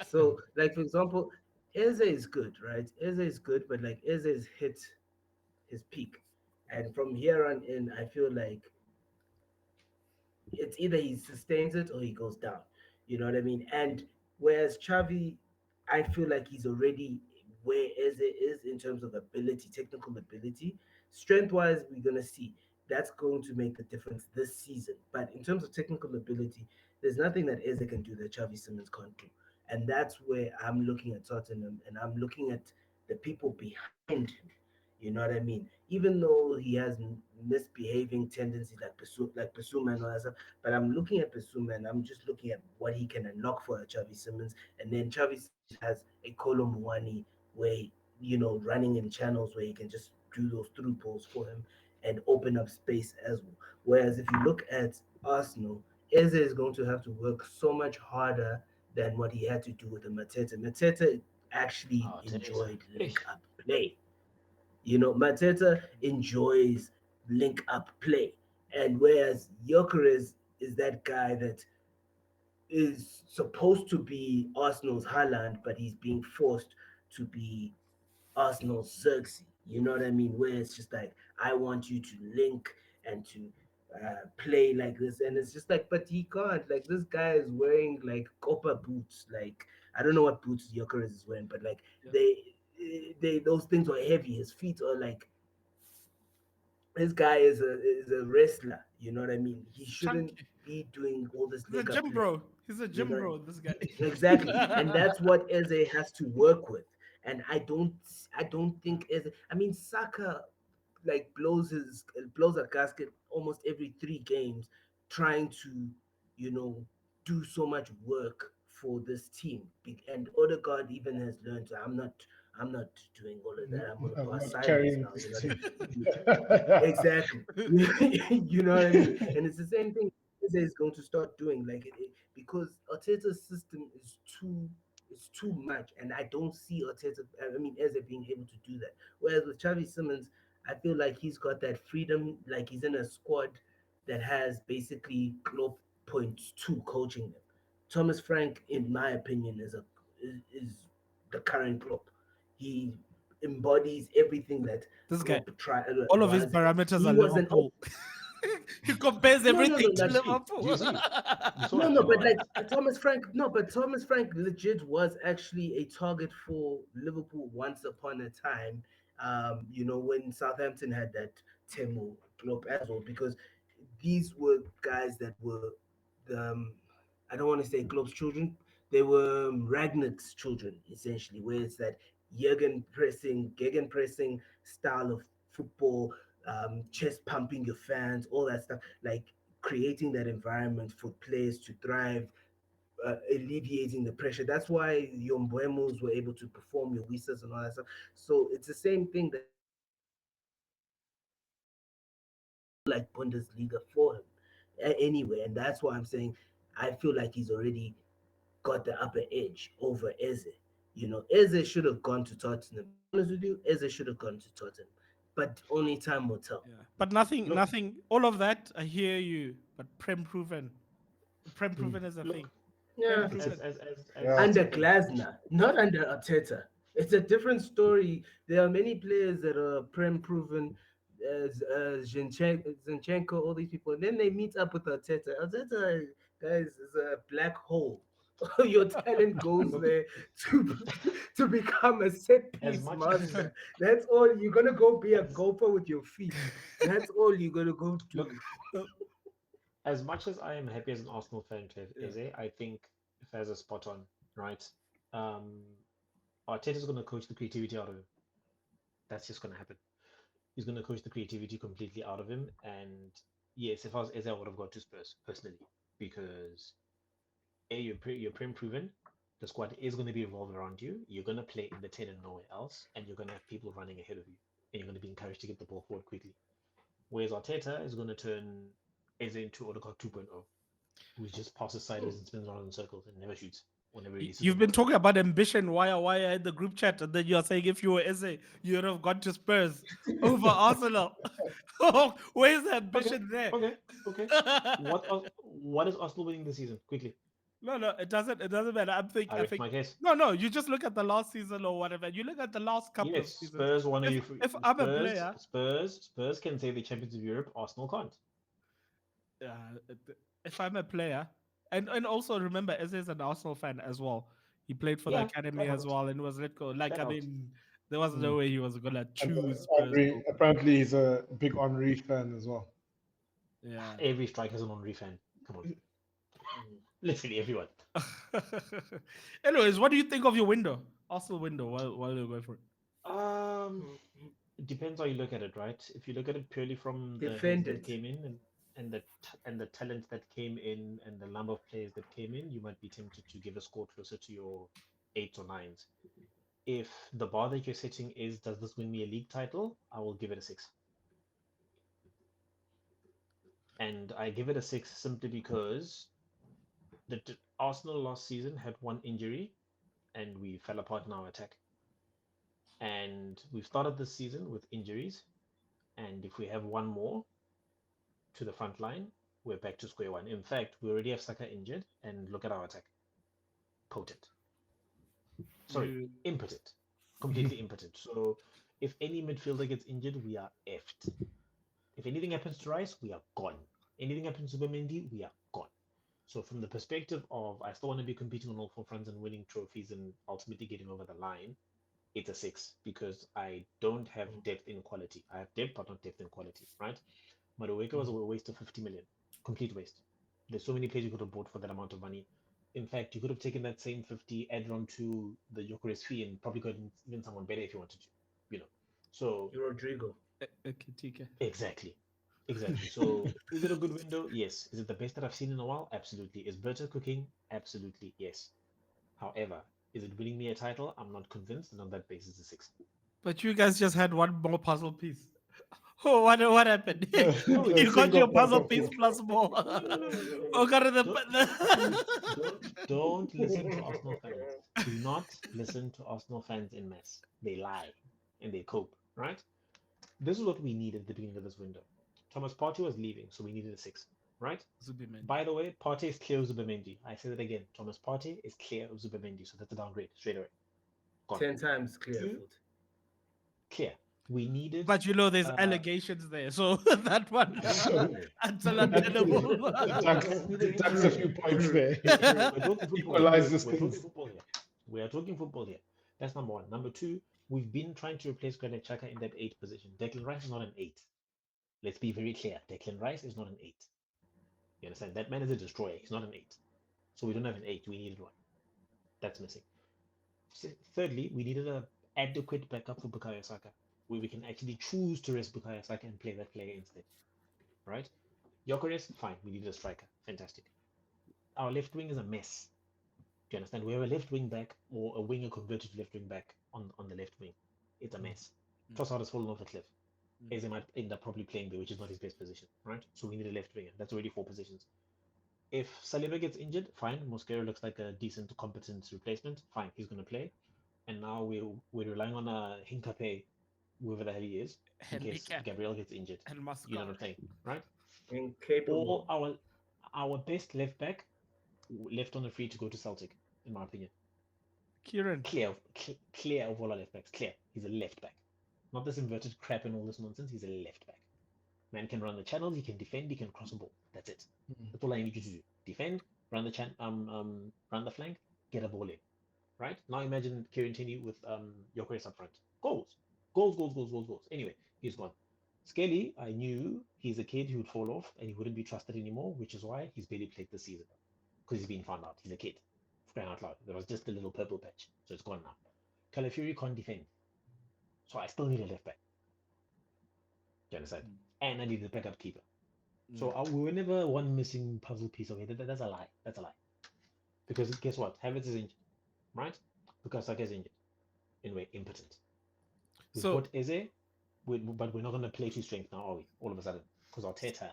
So, like for example, Eze is good, right? Eze is good, but like Eze has hit his peak, and from here on in, I feel like it's either he sustains it or he goes down. You know what I mean? And whereas Chavi, I feel like he's already where Eze is in terms of ability, technical ability. Strength wise, we're gonna see. That's going to make the difference this season. But in terms of technical ability, there's nothing that Eze can do that Chavi Simmons can't do. And that's where I'm looking at Tottenham and I'm looking at the people behind him. You know what I mean? Even though he has misbehaving tendencies like Basuma and all that stuff, but I'm looking at Basuma and I'm just looking at what he can unlock for Chavi Simmons, and then Chavi Simmons has a Kolo Muani where running in channels where he can just do those through balls for him and open up space as well. Whereas if you look at Arsenal, Eze is going to have to work so much harder than what he had to do with the Mateta. Mateta actually
Oh, Teresa.
enjoyed link up play. Mateta enjoys link up play. And whereas Gyökeres is that guy that is supposed to be Arsenal's Haaland, but he's being forced to be Arsenal's Xerxes. You know what I mean? Where it's just like, I want you to link and to play like this. And it's just like, but he can't. Like, this guy is wearing like Copa boots. Like, I don't know what boots Gyökeres is wearing, but like, they those things are heavy. His feet are like, this guy is a wrestler. You know what I mean? He shouldn't
Chunky.
be doing all this
He's a
link up
gym
play.
bro. He's a
You
gym
know,
bro. This guy.
exactly, and that's what Eze has to work with. And I don't think Eze. I mean, Saka like blows a gasket almost every 3 games, trying to do so much work for this team. And Odegaard even has learned to, I'm not doing all of that. I'm
I'm
gonna pass
not
sideways
carrying
now.
this
You know
team.
what I mean? Exactly. You know what I mean? And it's the same thing Eze is going to start doing, like because Arteta's system is too much, and I don't see Arteta. I mean, Eze being able to do that. Whereas with Xavi Simmons, I feel like he's got that freedom. Like he's in a squad that has basically Klopp point two coaching them. Thomas Frank, in my opinion, is the current Klopp. He embodies everything that
This guy.
Klopp
All of his
was.
parameters
He
are
was an
Liverpool. He compares
no,
everything to
like
Liverpool.
Do you see? You saw
no,
that
no,
video,
but
right?
like Thomas Frank, no, but Thomas Frank legit was actually a target for Liverpool once upon a time. When Southampton had that Temu Club as well, because these were guys that were, I don't want to say Klopp's children. They were Ragnick's children, essentially, where it's that gegen pressing style of football, chest pumping your fans, all that stuff, like creating that environment for players to thrive, alleviating the pressure. That's why your Mbeuemos were able to perform, your Wissas and all that stuff. So it's the same thing that like Bundesliga for him anyway, and that's why I'm saying I feel like he's already got the upper edge over Eze. Eze should have gone to Tottenham. To be honest with you, Eze should have gone to Tottenham, but only time will tell.
Yeah. But nothing,
Look,
all of that, I hear you, but Prem proven is a thing.
look,
Prem
Yeah,
proven.
Yeah.
under
Second.
Glasner, not under Arteta. It's a different story. There are many players that are prem proven, as Zinchenko, all these people, and then they meet up with Arteta. Arteta, guys, is a black hole. Your talent goes
Look,
there to to become a set
as
piece
much as
master. That's all you're gonna go be a golfer with your feet. That's all you're gonna go
look,
do.
as much as I am happy as an Arsenal fan to have
Yeah.
Eze, I think Faz is spot on, right? Um, Arteta's going to coach the creativity out of him. That's just going to happen. He's going to coach the creativity completely out of him. And yes, if I was Eze, I would have got to Spurs personally because you're prem proven. The squad is going to be revolved around you. You're going to play in the 10 and nowhere else, and you're going to have people running ahead of you, and you're going to be encouraged to get the ball forward quickly. Whereas Arteta is going to turn Eze into Odegaard 2.0, who just passes sideways and spins around in circles and never shoots whenever he sees
You've
the
been
ball.
talking about ambition, why in the group chat, and then you're saying if you were Eze, you'd have gone to Spurs over Arsenal. Where's the ambition there?
Okay. What is Arsenal winning this season? Quickly,
No, it doesn't matter. I
I rest
think
my case.
no, you just look at the last season or whatever. You look at the last couple of
Yes,
seasons.
Spurs won a
If I'm a player,
Spurs can say the champions of Europe. Arsenal can't.
uh, if I'm a player, and also remember, Eze is an Arsenal fan as well. He played for the
Yeah,
academy
that
as
helped.
well and was let go. Like,
That
I
helped.
mean, there was no
Mm.
way he was gonna
And
choose Spurs.
Henry, apparently he's a big Henry fan as well.
Yeah.
Every striker's an Henry fan. Come on, literally everyone.
Anyways, what do you think of your window, Arsenal window? While you go for it.
It depends how you look at it, right? If you look at it purely from the heads
Defend
that
it.
came in and the talent that came in and the number of players that came in, you might be tempted to give a score closer to your 8s or 9s. If the bar that you're setting is, does this win me a league title? I will give it a 6. And I give it a 6 simply because Arsenal last season had one injury and we fell apart in our attack. And we've started this season with injuries. And if we have one more to the front line, we're back to square one. In fact, we already have Saka injured, and look at our attack. Potent. Sorry, impotent. Completely impotent. So if any midfielder gets injured, we are effed. If anything happens to Rice, we are gone. Anything happens to Mendy, we are gone. So from the perspective of I still want to be competing on all 4 fronts and winning trophies and ultimately getting over the line, it's a 6 because I don't have depth in quality. I have depth, but not depth in quality, right? Madueke was a waste of 50 million. Complete waste. There's so many players you could have bought for that amount of money. In fact, you could have taken that same 50, added on to the Gyökeres fee, and probably gotten even someone better if you wanted to. So
Rodrigo.
exactly. So is it a good window? Yes. Is it the best that I've seen in a while? Absolutely. Is Berta cooking? Absolutely, yes. However, is it winning me a title? I'm not convinced, and on that basis, a 6.
But you guys just had one more puzzle piece. Oh, what happened?
No,
You got your
Single
puzzle
puzzle
piece
piece.
plus more. Oh, got
Don't listen to Arsenal fans. Do not listen to Arsenal fans in mass. They lie and they cope, right? This is what we need at the beginning of this window. Thomas Partey was leaving, so we needed a 6, right? By the way, Partey is clear of Zubamendi. I say that again. Thomas Partey is clear of Zubamendi, so that's a downgrade straight away. Gone.
10 times clear.
Clear. We needed.
But there's allegations there, so that one until untenable.
Deducts a few points there.
We're talking football.
Equalizes
We're talking
things.
football here. We are talking football here. That's number 1. Number 2, we've been trying to replace Granit Xhaka in that 8 position. Declan Rice is not an 8. Let's be very clear. Declan Rice is not an 8. You understand? That man is a destroyer. He's not an 8. So we don't have an 8. We needed one. That's missing. Thirdly, we needed an adequate backup for Bukayo Saka, where we can actually choose to rest Bukayo Saka and play that player instead. Right? Gyökeres, fine. We needed a striker. Fantastic. Our left wing is a mess. Do you understand? We have a left wing back or a winger converted to left wing back on the left wing. It's a mess. Trossard has fallen off a cliff. Eze might end up probably playing there, which is not his best position, right? So we need a left winger. That's already 4 positions. If Saliba gets injured, fine. Mosquera looks like a decent, competent replacement. Fine, he's going to play. And now we're relying on a Hincapié, whoever the hell he is, in case Gabriel gets injured.
And Muscat.
You know what I'm saying, right?
Incapable.
Or our best left back left on the free to go to Celtic, in my opinion.
Kieran.
Clear of all our left backs. Clear. He's a left back. Not this inverted crap and all this nonsense. He's a left back. Man can run the channels, he can defend, he can cross a ball. That's it. That's all I need you to do. Defend, run the flank, get a ball in. Right? Now imagine Kieran Tierney with Gyökeres up front. Goals. Anyway, he's gone. Skelly, I knew he's a kid who would fall off and he wouldn't be trusted anymore, which is why he's barely played this season. Because he's been found out. He's a kid. Crying out loud. There was just a little purple patch. So it's gone now. Calafiori can't defend. So I still need a left back. Do you understand? And I need a backup keeper. So we were never one missing puzzle piece. Okay, that's a lie. That's a lie. Because guess what? Havertz is injured, right? Because Saka is injured. Anyway, impotent. We've got Eze, but we're not going to play to strength now, are we? All of a sudden, because Arteta.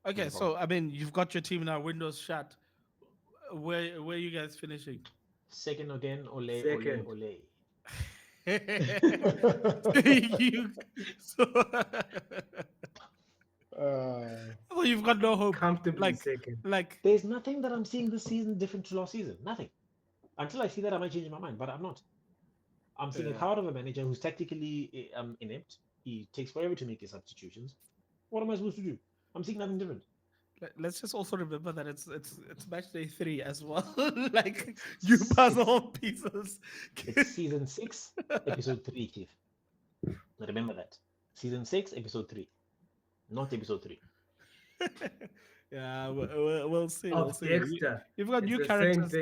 Okay, so I mean, you've got your team now. Windows shut. Where are you guys finishing?
Second again, ole.
So you've got no hope.
Comfortably second.
Like
there's nothing that I'm seeing this season different to last season. Nothing. Until I see that, I might change my mind, but I'm not. I'm seeing a coward of a manager who's tactically inept. He takes forever to make his substitutions. What am I supposed to do? I'm seeing nothing different.
let's just also remember that it's match day 3 as well. Like you puzzle pieces.
It's season 6, episode 3, Chief. Remember that. Season 6, episode 3. Not episode 3.
Yeah, we'll see. We'll see.
Dexter.
You've got new characters.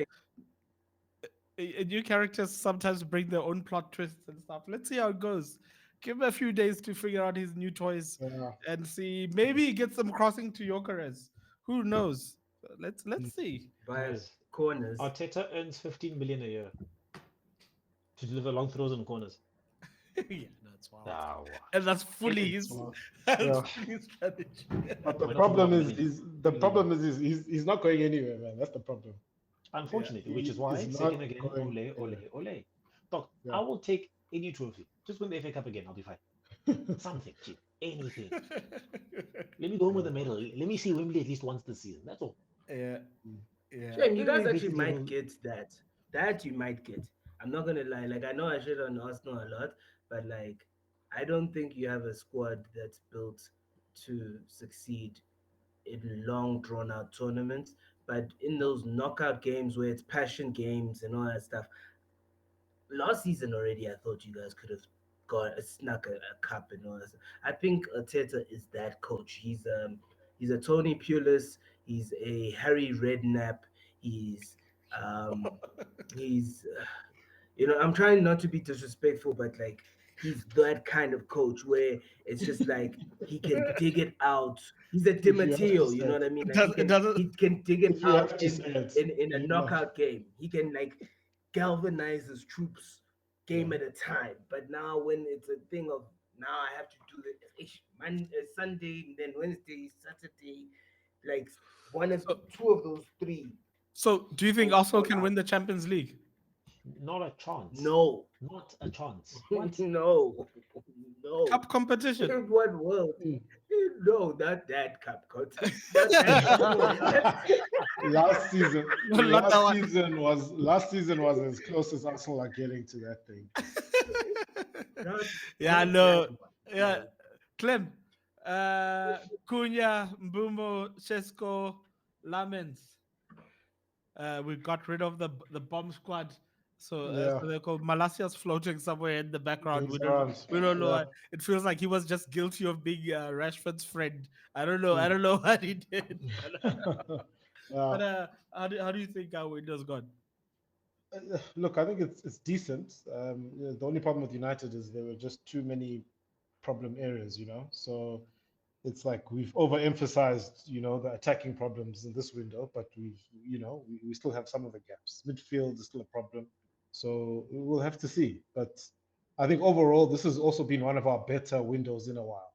New characters sometimes bring their own plot twists and stuff. Let's see how it goes. Give him a few days to figure out his new toys and see. Maybe he gets them crossing to Gyökeres. Who knows? Let's see.
Bias corners.
Arteta earns 15 million a year to deliver long throws and corners.
Yeah, that's wild.
Wow.
And that's fully his strategy.
But the problem is he's not going anywhere, man. That's the problem.
Unfortunately, which is why
he's
second
not
again,
going
ole. Doc, I will take any trophy. Just win the FA Cup again, I'll be fine. Something, cheap. Anything. Let me go home with a medal. Let me see Wembley at least once this season. That's all.
Yeah.
Shame, you guys actually might get that. That you might get. I'm not gonna lie. Like I know I shit on Arsenal a lot, but like I don't think you have a squad that's built to succeed in long drawn out tournaments. But in those knockout games where it's passion games and all that stuff, last season already I thought you guys could have snuck a cup and all that stuff. I think Arteta is that coach. He's a Tony Pulis, he's a Harry Redknapp, he's I'm trying not to be disrespectful, but like he's that kind of coach where it's just like he can dig it out. He's a Di Matteo, you know what I mean? Like he can dig it out in a knockout game. He can like galvanize his troops game at a time. But now when it's a thing of now I have to do it Sunday, and then Wednesday, Saturday, like two of those 3.
So do you think Arsenal can win the Champions League?
Not a chance.
No.
Not a chance. What?
No.
Cup competition.
In what world? No, not that cup competition.
Last season was as close as Arsenal are getting to that thing.
Yeah. Clem, Cunha, Mbeumo, Shesko, Lammens. We got rid of the bomb squad. So,
Yeah.
so they're called Malasia's floating somewhere in the background.
He's
We don't
around.
we don't know.
Yeah.
It feels like he was just guilty of being Rashford's friend. I don't know. I
Mm.
don't know what he did.
Yeah.
But how do you think our window's gone?
Look, I think it's decent. The only problem with United is there were just too many problem areas, So it's like we've overemphasized, the attacking problems in this window, but we still have some of the gaps. Midfield is still a problem, so we'll have to see. But I think overall, this has also been one of our better windows in a while.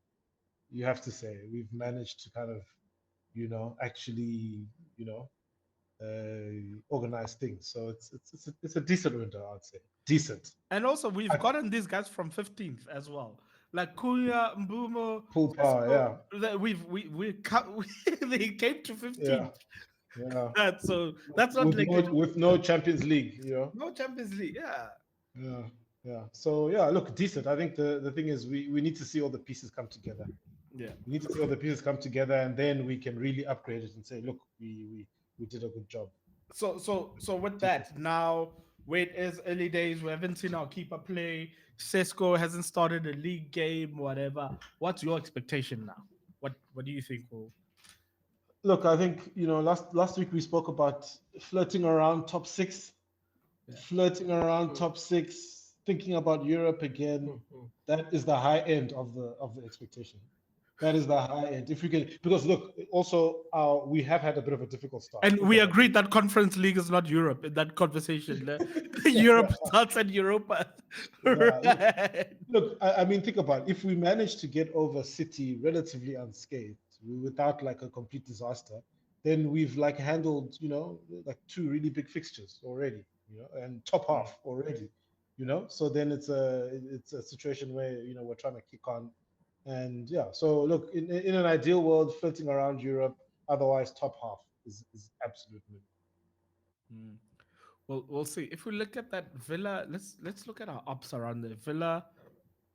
You have to say we've managed to kind of, actually, organize things. So it's a decent window, I'd say. Decent.
And also, we've gotten these guys from 15th as well, like Kuya, Mbumo,
Full power,
Sesko, that they came to 15th.
yeah.
That's not like
With no Champions League,
no Champions League. Yeah.
Yeah. So yeah, look, decent. I think the thing is we need to see all the pieces come together.
Yeah.
We need to see all the pieces come together, and then we can really upgrade it and say, look, we did a good job.
So with that, now wait, is early days. We haven't seen our keeper play. Sesko hasn't started a league game, whatever. What's your expectation now? What do you think will
Look, I think last week we spoke about flirting around top 6, thinking about Europe again. That is the high end of the expectation. That is the high end. If we can, because look, also we have had a bit of a difficult start.
And we agreed that Conference League is not Europe in that conversation. Europe starts at Europa.
Look, I mean, think about it. If we manage to get over City relatively unscathed, without like a complete disaster, then we've like handled, like 2 really big fixtures already, and top half already, So then it's a situation where we're trying to kick on. And yeah, so look, in an ideal world, flirting around Europe, otherwise top half is absolute minimum.
Well, we'll see. If we look at that Villa, let's look at our ups around there. Villa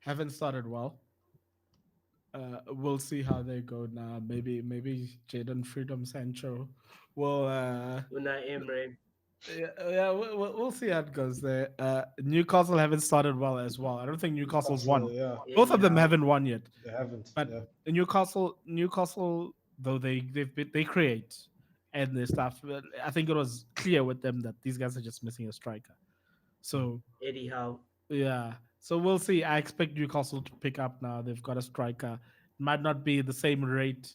haven't started well. We'll see how they go now. Maybe Jaden Freedom Sancho will.
Unai Emery.
Yeah, we'll see how it goes there. Newcastle haven't started well as well. I don't think Newcastle's won.
Yeah,
Both of them haven't won yet.
they haven't.
But
Yeah.
Newcastle, though they create and their stuff. I think it was clear with them that these guys are just missing a striker. So
Eddie Howe.
yeah, so we'll see. I expect Newcastle to pick up now. They've got a striker. Might not be the same rate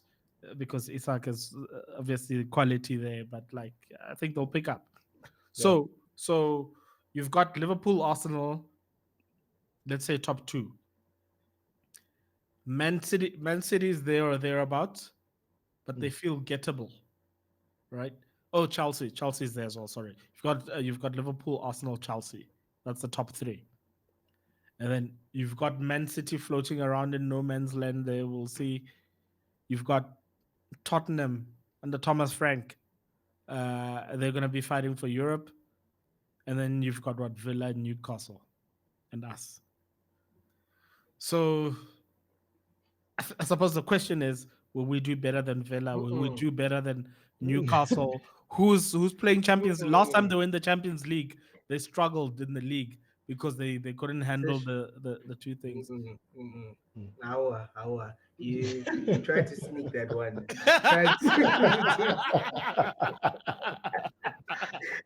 because Isak is obviously quality there, but like I think they'll pick up. So you've got Liverpool, Arsenal. Let's say top 2. Man City is there or thereabouts, but they feel gettable, right? Oh, Chelsea's there as well. Sorry, you've got Liverpool, Arsenal, Chelsea. That's the top 3, and then you've got Man City floating around in no man's land. There, we'll see. You've got Tottenham under Thomas Frank. They're going to be fighting for Europe, and then you've got Villa, and Newcastle, and us. So I suppose the question is, will we do better than Villa? Will we do better than Newcastle? Who's playing Champions? Last time they were in the Champions League, they struggled in the league because they couldn't handle the 2 things.
You tried to sneak that one.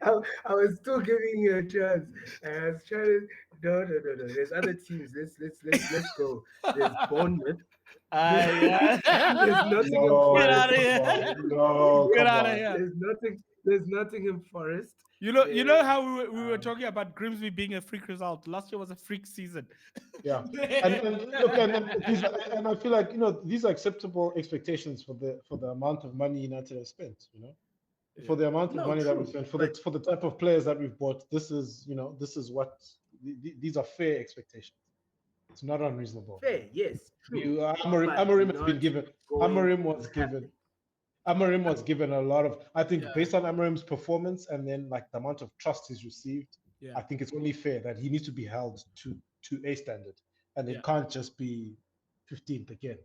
I was still giving you a chance. I was trying to. No. There's other teams. Let's go. There's Bournemouth.
Yeah.
There's Nottingham
Get out
Forest.
of here.
No,
Get
come
out of
on.
here.
There's Nottingham Forest.
You know how we were talking about Grimsby being a freak result. Last year was a freak season.
Yeah, and look, and I feel like these are acceptable expectations for the amount of money United have spent. For the amount of money that we've spent, for the type of players that we've bought, this is what these are fair expectations. It's not unreasonable.
Fair, yes, true.
Amorim has been given. Amorim was given a lot of. I think based on Amorim's performance and then like the amount of trust he's received, I think it's only fair that he needs to be held to a standard, and it can't just be 15th again.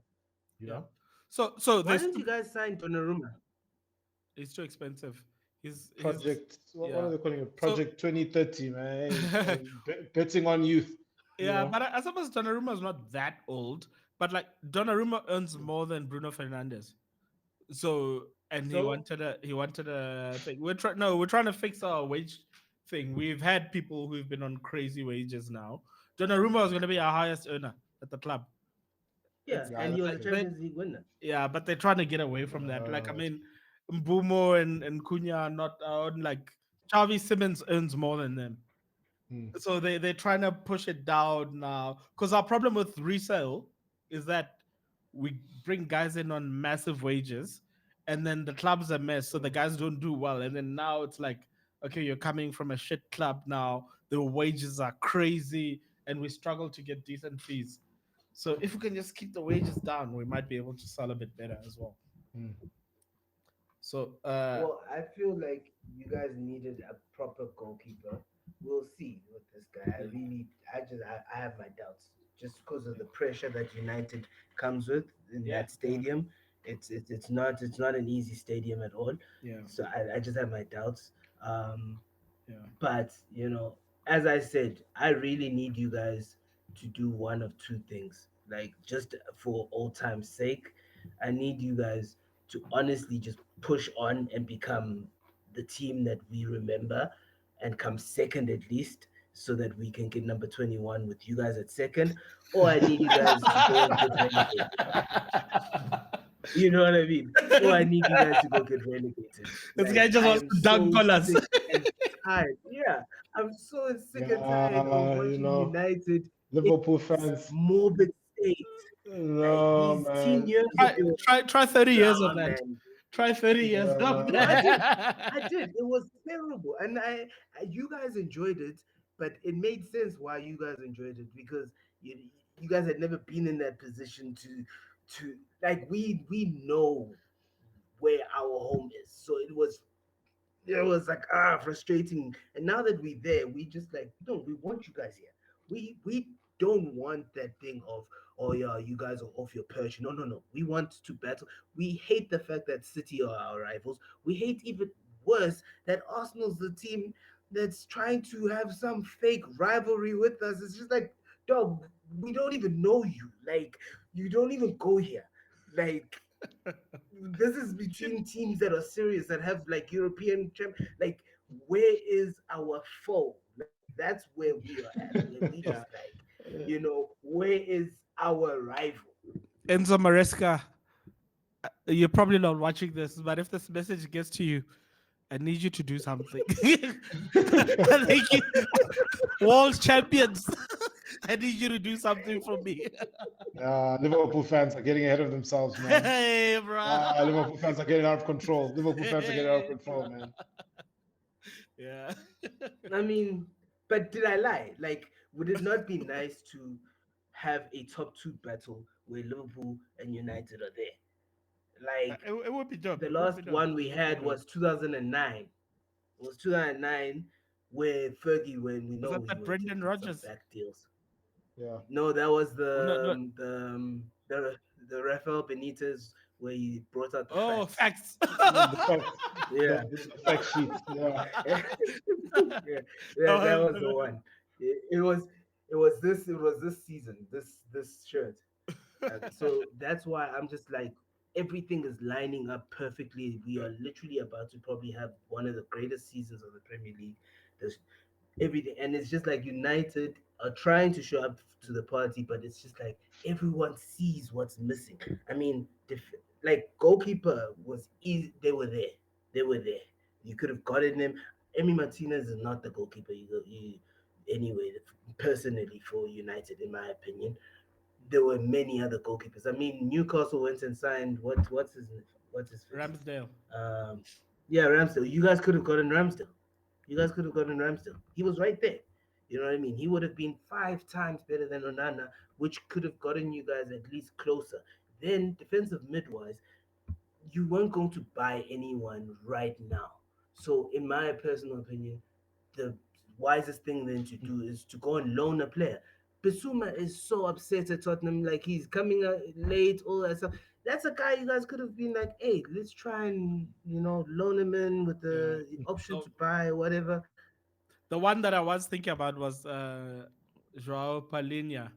You know.
So
why don't you guys sign Donnarumma?
It's too expensive. His
Project, what are
yeah.
they calling it?
So
Project 2030, man. Hey, betting on youth, you
yeah,
know.
but I suppose Donnarumma is not that old. But like Donnarumma earns more than Bruno Fernandes. So and
So
he wanted a thing. We're trying to fix our wage thing. We've had people who've been on crazy wages now. Donnarumma was going to be our highest earner at the club.
yeah,
It's
Yeah,
and he
that's
was a
like
true.
Champions League winner.
yeah, but they're trying to get away from that. Like I
Uh,
mean, Mbumo and Cunha are not on like Xavi Simmons earns more than them.
hmm.
So they're trying to push it down now. Because our problem with resale is that we bring guys in on massive wages, and then the club's a mess, so the guys don't do well. And then now it's like, okay, you're coming from a shit club now. The wages are crazy, and we struggle to get decent fees. So if we can just keep the wages down, we might be able to sell a bit better as well.
Hmm.
So
Well, I feel like you guys needed a proper goalkeeper. We'll see with this guy. I have my doubts just because of the pressure that United comes with in
yeah,
that stadium. It's not an easy stadium at all.
yeah,
So I just have my doubts. Um,
yeah.
but as I said, I really need you guys to do one of two things. Like just for old time's sake, I need you guys to honestly just push on and become the team that we remember and come second at least so that we can get number 21 with you guys at second. Or I need you guys to go and get relegated. You know what I mean? Or I need you guys to go get relegated.
This guy
Like
just
I
wants
am
to dunk
so
on us.
sick and tired. Yeah, I'm so sick and tired of
Yeah,
watching United in
Liverpool
this
fans.
morbid state. Like
No,
these teen
man.
years
try,
ago.
try 30 years of
Nah,
that.
man.
Try 30 years of
Yeah.
No, I did. I
that.
did. It was terrible, and you guys enjoyed it, but it made sense why you guys enjoyed it because you guys had never been in that position to like we know where our home is, so it was like frustrating. And now that we're there, we just like no, we want you guys here. We don't want that thing of oh yeah, you guys are off your perch. No, no, no. We want to battle. We hate the fact that City are our rivals. We hate even worse that Arsenal's the team that's trying to have some fake rivalry with us. It's just like dog, we don't even know you. Like you don't even go here. Like this is between teams that are serious that have like European like where is our foe? Like that's where we are at. Where we just
Yeah.
like, where is our rival?
Enzo Maresca, you're probably not watching this, but if this message gets to you, I need you to do something. Thank you. World champions. I need you to do something for me.
Liverpool fans are getting ahead of themselves, man.
Hey, bro.
Liverpool fans are getting out of control. Liverpool fans are getting out of
Hey,
control,
bro.
man.
Yeah.
I mean, but did I lie? Like, would it not be nice to have a top two battle where Liverpool and United are there? Like
It would be dope.
the
It would be
last
dope.
one we
It would be
had
dope.
was 2009. It was 2009 where Fergie, when we
Was
know
that
he
that
went and
Brendan
did some
Rodgers?
back deals.
Yeah.
No, that was
Oh, no, no.
the Rafael Benitez where he brought out the
Oh,
facts.
facts.
The facts.
Yeah,
The fact sheet. Yeah.
yeah, that
Oh,
was the one. It was this season, this shirt. So that's why I'm just like everything is lining up perfectly. We are literally about to probably have one of the greatest seasons of the Premier League. There's everything, and it's just like United are trying to show up to the party, but it's just like everyone sees what's missing. I mean, like goalkeeper was easy. They were there. You could have gotten him. Emi Martinez is not the goalkeeper you anyway. Personally, for United, in my opinion, there were many other goalkeepers. I mean, Newcastle went and signed what's his face?
Ramsdale.
Um, yeah, Ramsdale. You guys could have gotten Ramsdale. You guys could have gotten Ramsdale. He was right there. You know what I mean? He would have been 5 times better than Onana, which could have gotten you guys at least closer. Then defensive midwise, you weren't going to buy anyone right now. So, in my personal opinion, the wisest thing then to do is to go and loan a player. Bissouma is so upset at Tottenham, like he's coming out late, all that stuff. That's a guy you guys could have been like, hey, let's try and loan him in with
Yeah.
the option
So
to buy or whatever.
the one that I was thinking about was Joao Palhinha,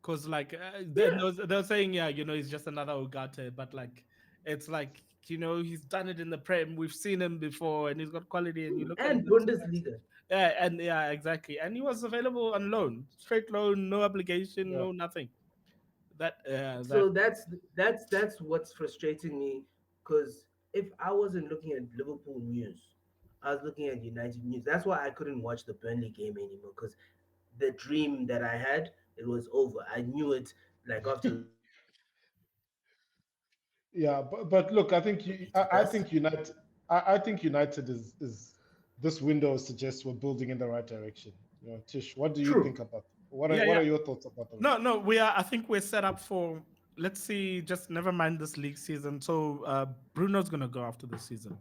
because like
Yeah,
they're saying yeah, he's just another Ugarte, but like it's like he's done it in the Prem. We've seen him before, and he's got quality. And you look at
and
the stats.
Bundesliga.
Yeah, and yeah, exactly. And he was available on loan, straight loan, no obligation,
Yeah.
no nothing. That
So that's what's frustrating me, because if I wasn't looking at Liverpool news, I was looking at United news. That's why I couldn't watch the Burnley game anymore, because the dream that I had, it was over. I knew it like after the first 5 minutes.
Yeah, but look, I think
It's dust.
I think United is this window suggests we're building in the right direction. Tish, what do you
True.
think about
yeah,
what
yeah.
are your thoughts about the
No, no, we are. I think we're set up for. Let's see. Just never mind this league season. So Bruno's gonna go after the season.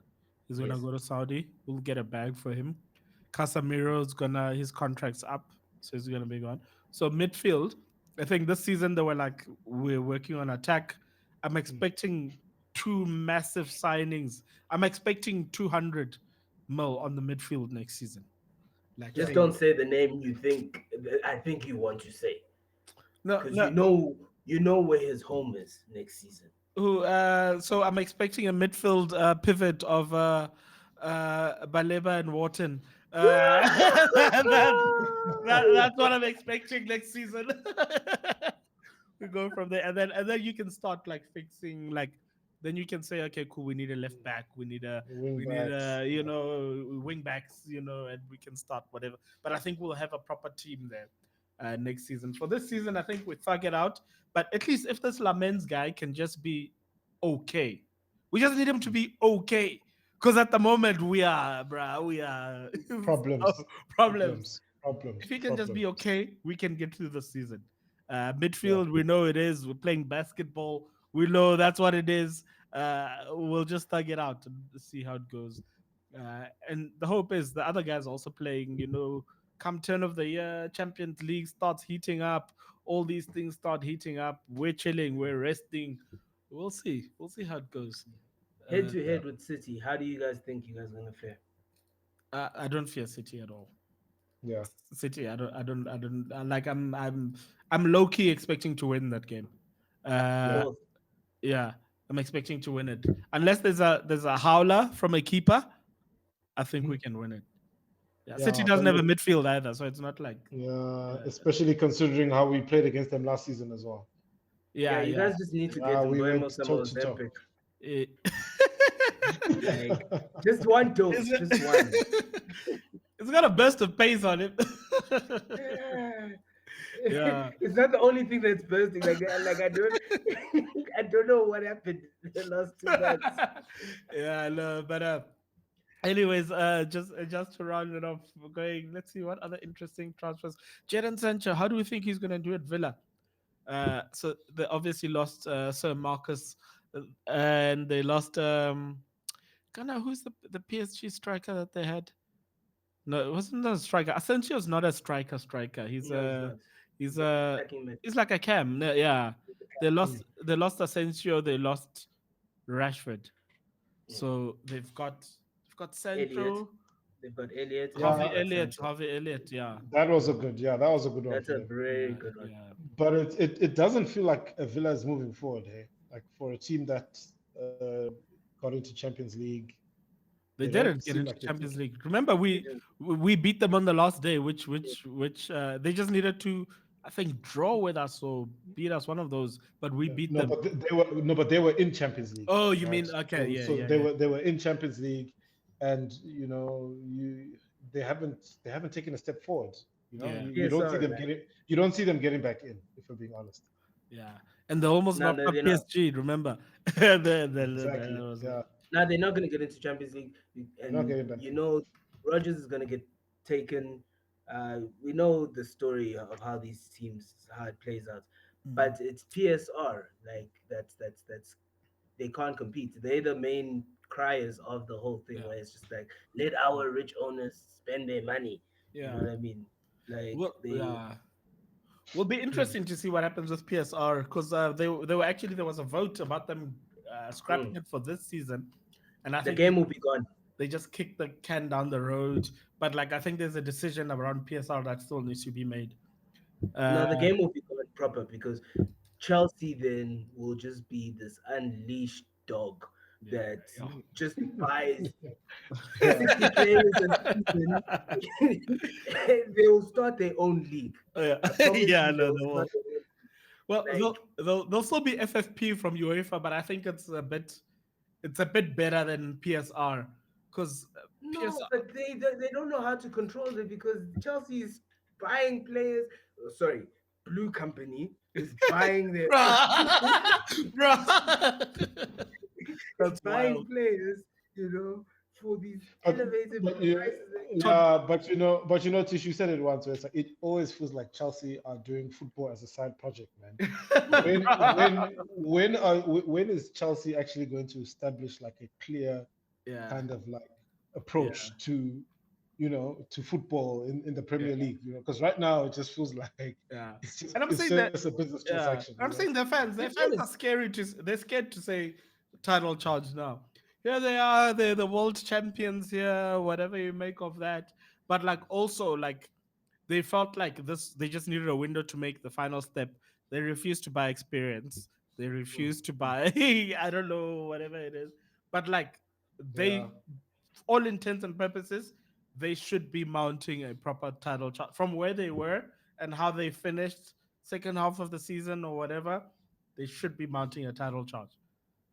He's gonna
Yes.
go to Saudi. We'll get a bag for him. Casemiro's gonna. His contract's up, so he's gonna be gone. So midfield. I think this season they were like we're working on attack. I'm expecting two massive signings. I'm expecting 200 mil on the midfield next season. Like
Just
Yeah.
don't
saying
say the name you think I think you want to say,
no,
because
no.
you know where his home is next season.
Who so I'm expecting a midfield pivot of Baleba and Wharton. That's what I'm expecting next season. We go from there, and then you can start like fixing like. Then you can say, okay, cool. We need a left back.
wing
We need
backs?
a wing backs. And we can start whatever. But I think we'll have a proper team there next season. For this season, I think we thug it out. But at least if this Lammens guy can just be okay, we just need him to be okay. Because at the moment we are, bruh, we are
Problems,
problems. If he can just be
problems.
okay, we can get through the season.
Yeah,
Midfield, we know it is. We're playing basketball. We know that's what it is. We'll just thug it out and see how it goes. And the hope is the other guys also playing. Come turn of the year, Champions League starts heating up. All these things start heating up. We're chilling. We're resting. We'll see. We'll see how it goes.
Head
Uh,
to
yeah,
head with City, how do you guys think you guys are gonna fare?
I don't fear City at all.
yeah,
City, I don't like. I'm low key expecting to win that game.
yeah.
Uh,
Both.
yeah, I'm expecting to win it. Unless there's a howler from a keeper, I think we
Mhm.
can win it. Yeah, City
Yeah,
doesn't
but
have a
look,
midfield either, so it's not like.
yeah,
Uh,
especially considering how we played against them last season as well.
Yeah,
yeah,
you
yeah.
guys just need to get
Yeah, we
Mboemo
went
some
toe to toe.
Ozempic.
Eh,
Like, just one dose,
Is
just one.
it? It's got a burst of pace on it. Yeah.
It's not the only thing that's bursting. Like I don't, I don't know what happened the last 2 months.
Yeah, no, but anyways, just to round it off, we're going. Let's see what other interesting transfers. Jadon Sancho, how do we think he's going to do at Villa? So they obviously lost Sir Marcus, and they lost kind of who's the PSG striker that they had? No, it wasn't a striker. Asensio's not a striker. He's
No, it's
a
not.
he's
He's an
a
attacking mid.
he's like a cam. No, yeah, they
Mm.
lost Asensio. They lost Rashford.
Yeah.
So they've got
Elliot.
Sancho,
They've got Elliot and they've
Yeah,
got Sancho.
Harvey Elliott. Yeah,
that was a good one
That's
for
a
them.
very
yeah,
good one.
yeah.
But it doesn't feel like a Villa is moving forward, hey? Like for a team that got into Champions League, they
They
don't
didn't get
seem
into
like they're
Champions
taking.
League. Remember,
They
we
didn't.
we beat them on the last day, which they just needed to, I think, draw with us or beat us, one of those. But we
Yeah.
beat
No,
them.
but they were no, but they were in Champions League,
Oh, you
right?
mean okay?
So
Yeah,
so
yeah, yeah.
they were in Champions League, and they haven't taken a step forward.
Yeah,
You don't see
PSR,
them
man.
getting back in. If we're being honest,
yeah. And they almost
No,
knocked
no,
up
they're not.
PSG. Remember?
exactly.
Was,
Yeah,
No, they're not going to get into Champions League,
they're not
and
getting back
you
in.
know, Rogers is going to get taken. We know the story of how these teams how it plays out,
mm,
but it's PSR. Like that's they can't compete. They're the main criers of the whole thing,
yeah,
where it's just like let our rich owners spend their money. You know
yeah.
what I mean? Like
Well,
they
yeah. Will be interesting to see what happens with PSR because they were actually there was a vote about them scrapping it for this season, and I
The
think
game will be gone.
they just kicked the can down the road. But like I think there's a decision around PSR that still needs to be made.
No, the
Uh,
game will be gone proper because Chelsea then will just be this unleashed dog that just buys
Yeah.
60 players a season. They will start their own league.
yeah,
I promise
yeah,
you,
no,
they'll
no.
start their own
Well,
like
they'll still be FFP from UEFA, but I think it's a bit better than PSR because
no,
PSR.
but they don't know how to control it because Chelsea is buying players. Oh, sorry, Blue Company is buying their
Bruh. Bruh.
is
That's
buying
wild.
players, for these
But,
elevated
but yeah,
prices.
yeah, but Tish, you said it once. Where it's like, it always feels like Chelsea are doing football as a side project, man. When is Chelsea actually going to establish like a clear
Yeah,
kind of like approach to to football in the Premier League? Because right now it just feels like
yeah.
it's
And I'm
just
saying that,
a business
yeah,
transaction.
I'm saying their fans are scary they're scared to say title charge now. Here they are, they're the world champions here, whatever you make of that. But like also like they felt like they just needed a window to make the final step. They refused to buy experience. They refused to buy I don't know, whatever it is. But like
Yeah,
they all intents and purposes, they should be mounting a proper title chart from where they were and how they finished second half of the season or whatever. They should be mounting a title charge.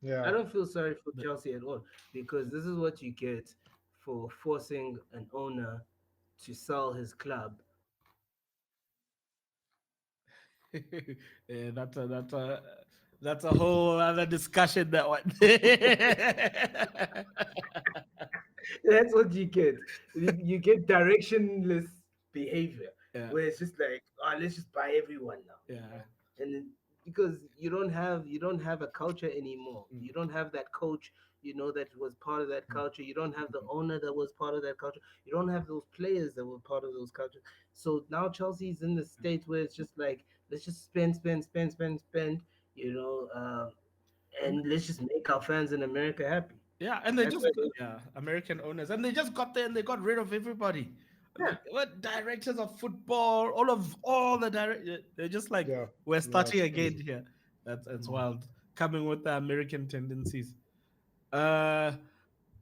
I
yeah.
don't feel sorry for Chelsea at all because this is what you get for forcing an owner to sell his club.
Yeah, that's a whole other discussion. That one.
That's what you get. You get directionless behavior
Yeah,
where it's just like, oh, let's just buy everyone now,
yeah,
and because you don't have a culture anymore. You don't have that coach, that was part of that culture. You don't have the owner that was part of that culture. You don't have those players that were part of those cultures. So now Chelsea's in the state where it's just like, let's just spend, and let's just make our fans in America happy.
yeah. And they
That's
just
what it is.
American owners, and they just got there and they got rid of everybody.
Yeah.
Like what directors of football, all the direct, they're just like
Yeah,
we're
yeah,
starting
it's
again
crazy.
here. That's wild. Coming with the American tendencies. Uh,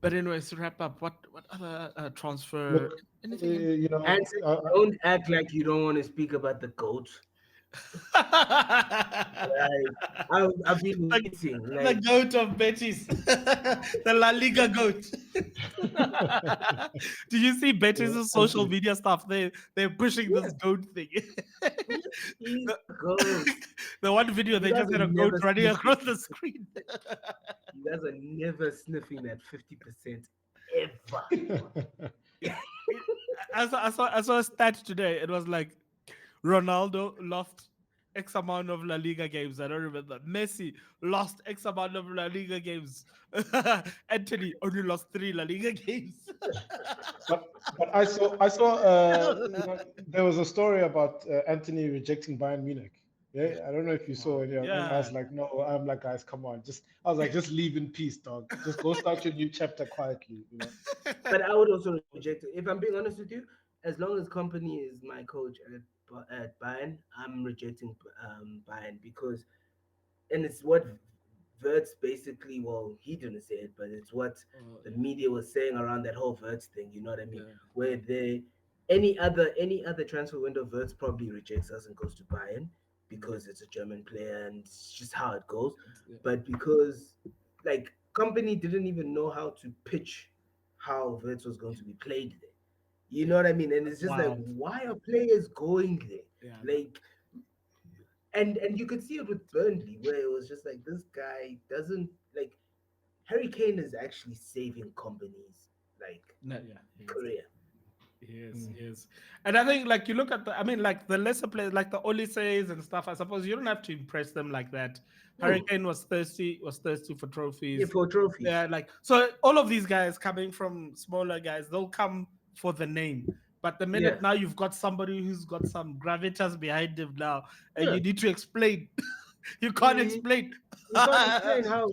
but anyways, to wrap up, what other transfer?
Look,
Anything in?
Anthony, don't act like you don't want to speak about the goat. Like, I've been
the,
waiting.
the
Like,
goat of Betis, the La Liga goat. Did you see Betis' social
Anthony,
media stuff? They're pushing this
yeah,
goat thing.
yes, he's
the,
the goat.
the one video
You
they
guys
just
are
had a goat
never
running
sniffing.
across the screen.
You guys are never sniffing that 50% ever.
I saw a stat today. It was like Ronaldo lost X amount of La Liga games. I don't remember. Messi lost X amount of La Liga games. Anthony only lost 3 La Liga games.
but I saw there was a story about Anthony rejecting Bayern Munich. Yeah, I don't know if you saw it. Yeah, and I
Yeah.
was like, no, I'm like, guys, come on, just leave in peace, dog. Just go start your new chapter quietly.
But I would also reject it. If I'm being honest with you, as long as company is my coach at Bayern, I'm rejecting Bayern because, and it's what Verts basically, well, he didn't say it, but it's what
Oh,
the media was saying around that whole Verts thing. You know what I mean?
yeah.
Where they any other transfer window, Verts probably rejects us and goes to Bayern because it's a German player and it's just how it goes.
Yeah.
But because like company didn't even know how to pitch how Verts was going to be played there. You know what I mean? And it's just like,
Wild.
why are players going there?
Yeah.
Like, and you could see it with Burnley, where it was just like this guy doesn't like Harry Kane is actually saving companies like
No, yeah.
career.
Yes, yes. And I think like you look at I mean like the lesser players like the Olises and stuff, I suppose you don't have to impress them like that. Hurricane was thirsty for
Yeah,
trophies.
for trophies.
Yeah, like so all of these guys coming from smaller guys, they'll come for the name. But the
Yeah.
minute now you've got somebody who's got some gravitas behind him now, and
Yeah.
you need to explain, you can't
You,
explain.
you can't explain how.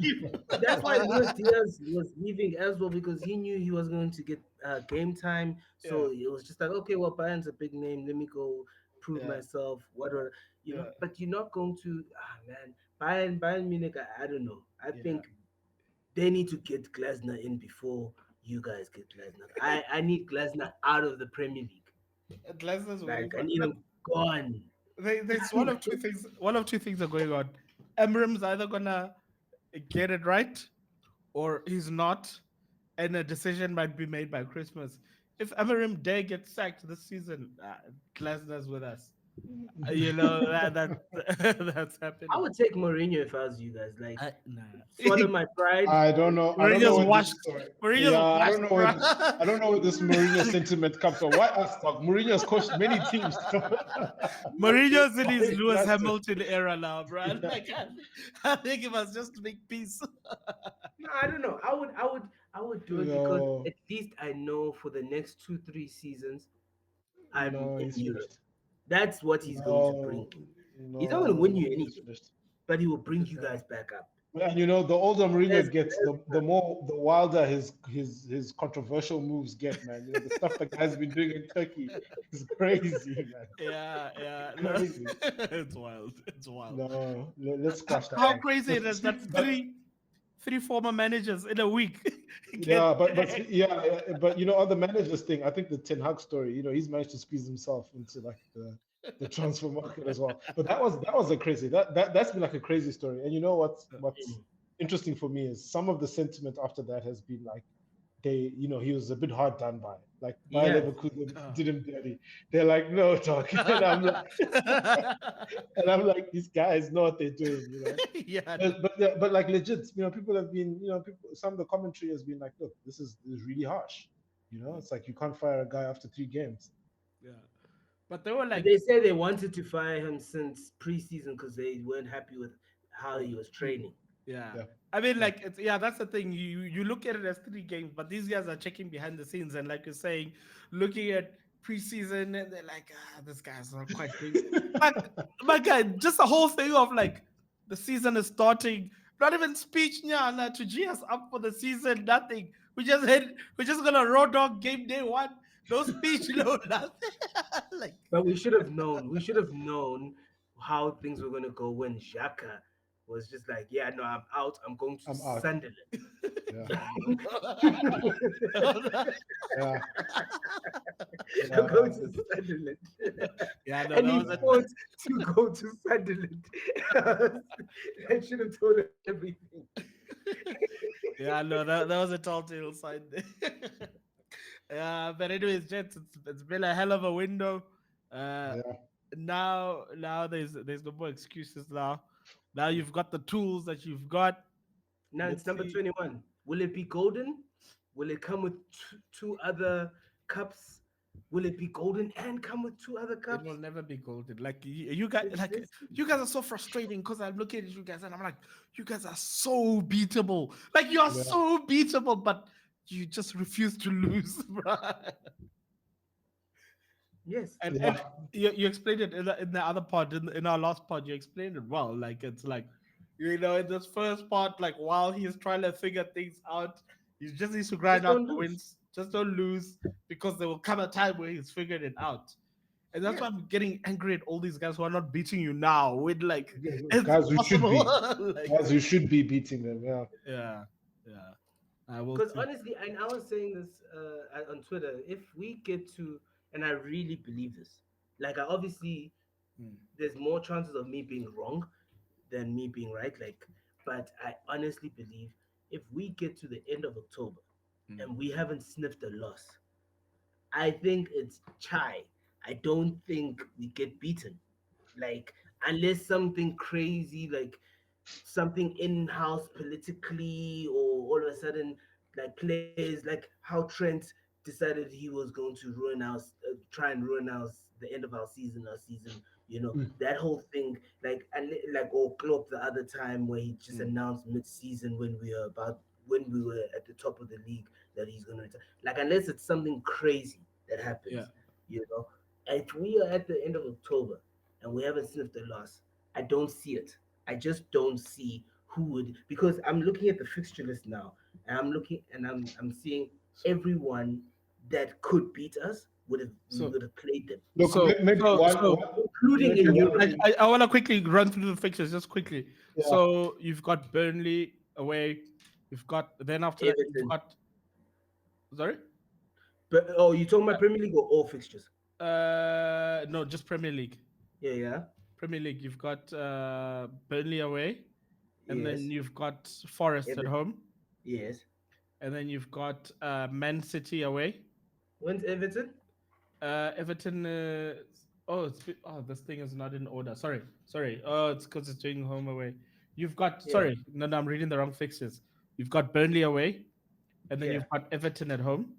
That's why Luis Diaz was leaving as well because he knew he was going to get game time.
Yeah,
So it was just like, okay, well, Bayern's a big name. Let me go prove
yeah,
myself. Whatever, you know.
yeah,
But you're not going to, man, Bayern Munich. I don't know. I
yeah.
think they need to get Glasner in before you guys get Glasner. I need Glasner out of the Premier League.
Leicester winning,
Like I
but
need him gone.
there's one of two things. One of two things are going on. Emram's either gonna get it right, or he's not, and a decision might be made by Christmas. If Amarim dare get sacked this season, Glasner's with us. You know that that's
I
happening.
would take Mourinho if I was you guys. Like
Nah.
swallow my pride.
I don't know. I don't know
Mourinho's
where this
washed.
story.
Mourinho's
Yeah, I
washed,
don't know
bro.
where I don't know where this Mourinho sentiment comes from. Why us, dog? Mourinho's coached many teams.
Mourinho's in his
Why
Lewis
Glasner?
Hamilton era now, bro.
Yeah.
Like, I think he must just make peace.
No, I don't know. I would do it because
No,
at least I know for the next 2-3 seasons I'm
no,
in
he's
Europe.
finished.
That's what he's going to bring.
No,
He's not going to win
no,
you
he's
anything,
finished.
but he will bring you
Yeah.
guys back up.
And the older Mourinho
There's,
gets, the wilder his controversial moves get, man. The stuff the guy's been doing in Turkey is crazy, man.
Yeah. No.
Crazy.
It's wild. It's wild.
No, let's squash that.
How
one.
crazy it
But
is that
but
three former managers in a week.
yeah,
get
but on the managers thing, I think the Ten Hag story, he's managed to squeeze himself into like the transfer market as well. But that was a crazy that's been like a crazy story. And what's interesting for me is some of the sentiment after that has been like he was a bit hard done by. Like Bayer
yeah.
Leverkusen did him dirty. They're like, no, dog. And I'm like, these guys know what they're doing.
Yeah.
But like legit, people have been, some of the commentary has been like, look, this is really harsh. It's like you can't fire a guy after 3 games.
Yeah. But they were
But
like,
they say they wanted to fire him since preseason because they weren't happy with how he was training.
yeah.
Yeah.
I mean, like, that's the thing. You look at it as 3 games, but these guys are checking behind the scenes, and like you're saying, looking at preseason, and they're like, this guy's not quite doing. But my guy, just the whole thing of like the season is starting. Not even speech, nyana, to G us up for the season. Nothing. We're just gonna raw dog game day one. No speech, no nothing. Like,
But we should have known. We should have known how things were going to go when Xhaka was just like, yeah, no, I'm out. I'm going to
I'm out.
Sunderland.
Yeah.
yeah,
Yeah.
I'm going to Sunderland.
no,
And
that
he
was
fought to go to Sunderland. I should have told him everything.
yeah, no, that was a telltale sign there. Yeah, but anyways, gents, it's been a hell of a window.
Yeah.
Now there's no more excuses now. Now you've got the tools that you've got.
Now
Let's
it's number
see.
21. Will it be golden? Will it come with two other cups? Will it be golden and come with two other
It
cups?
will never be golden. Like you guys,
It's
like
this-
you guys are so frustrating because I'm looking at you guys and I'm like, you guys are so beatable. Like you are
Yeah.
so beatable, but you just refuse to lose, bro.
Yes.
And
Yeah.
you explained it in the other part, in our last part, you explained it well. Like it's like, in this first part, like while he's trying to figure things out, he just needs to grind
Just
out
don't
the
lose.
wins. Just don't lose because there will come a time where he's figured it out. And that's
Yeah.
why I'm getting angry at all these guys who are not beating you now. With like, it's
Guys who should be.
possible. Like,
Guys who should be beating them. Yeah.
yeah. I will.
Because
see.
honestly, and I was saying this on Twitter, if we get to, and I really believe this, like I obviously,
Hmm.
there's more chances of me being wrong than me being right. Like, but I honestly believe if we get to the end of October
Hmm.
and we haven't sniffed a loss, I think it's chai. I don't think we get beaten. Like, unless something crazy, like something in-house politically, or all of a sudden, like players, like how Trent decided he was going to ruin our, try and ruin our the end of our season,
Mm.
that whole thing, like, and like, or Klopp the other time where he just
Mm.
announced mid-season when we were at the top of the league that he's going to retire. Like, unless it's something crazy that happens,
Yeah.
You know, if we are at the end of October and we haven't sniffed a loss, I don't see it. I just don't see who would, because I'm looking at the fixture list now, and I'm seeing everyone that could beat us we
So
would have played them,
Look,
So,
maybe
so,
one,
so
including
maybe
in
one.
Europe.
I want to quickly run through the fixtures just quickly.
Yeah.
So you've got Burnley away. You've got then after that you've
Everton.
got sorry.
But oh, you talking about Premier League or all fixtures?
No, just Premier League.
Yeah, yeah.
Premier League. You've got Burnley away, and
Yes.
then you've got Forest at
Everton.
home,
Yes.
and then you've got Man City away.
When's Everton?
Everton. This thing is not in order. Sorry. Oh, it's because it's doing home away. You've got
Yeah.
sorry. No, I'm reading the wrong fixtures. You've got Burnley away, and then
Yeah.
you've got Everton at home,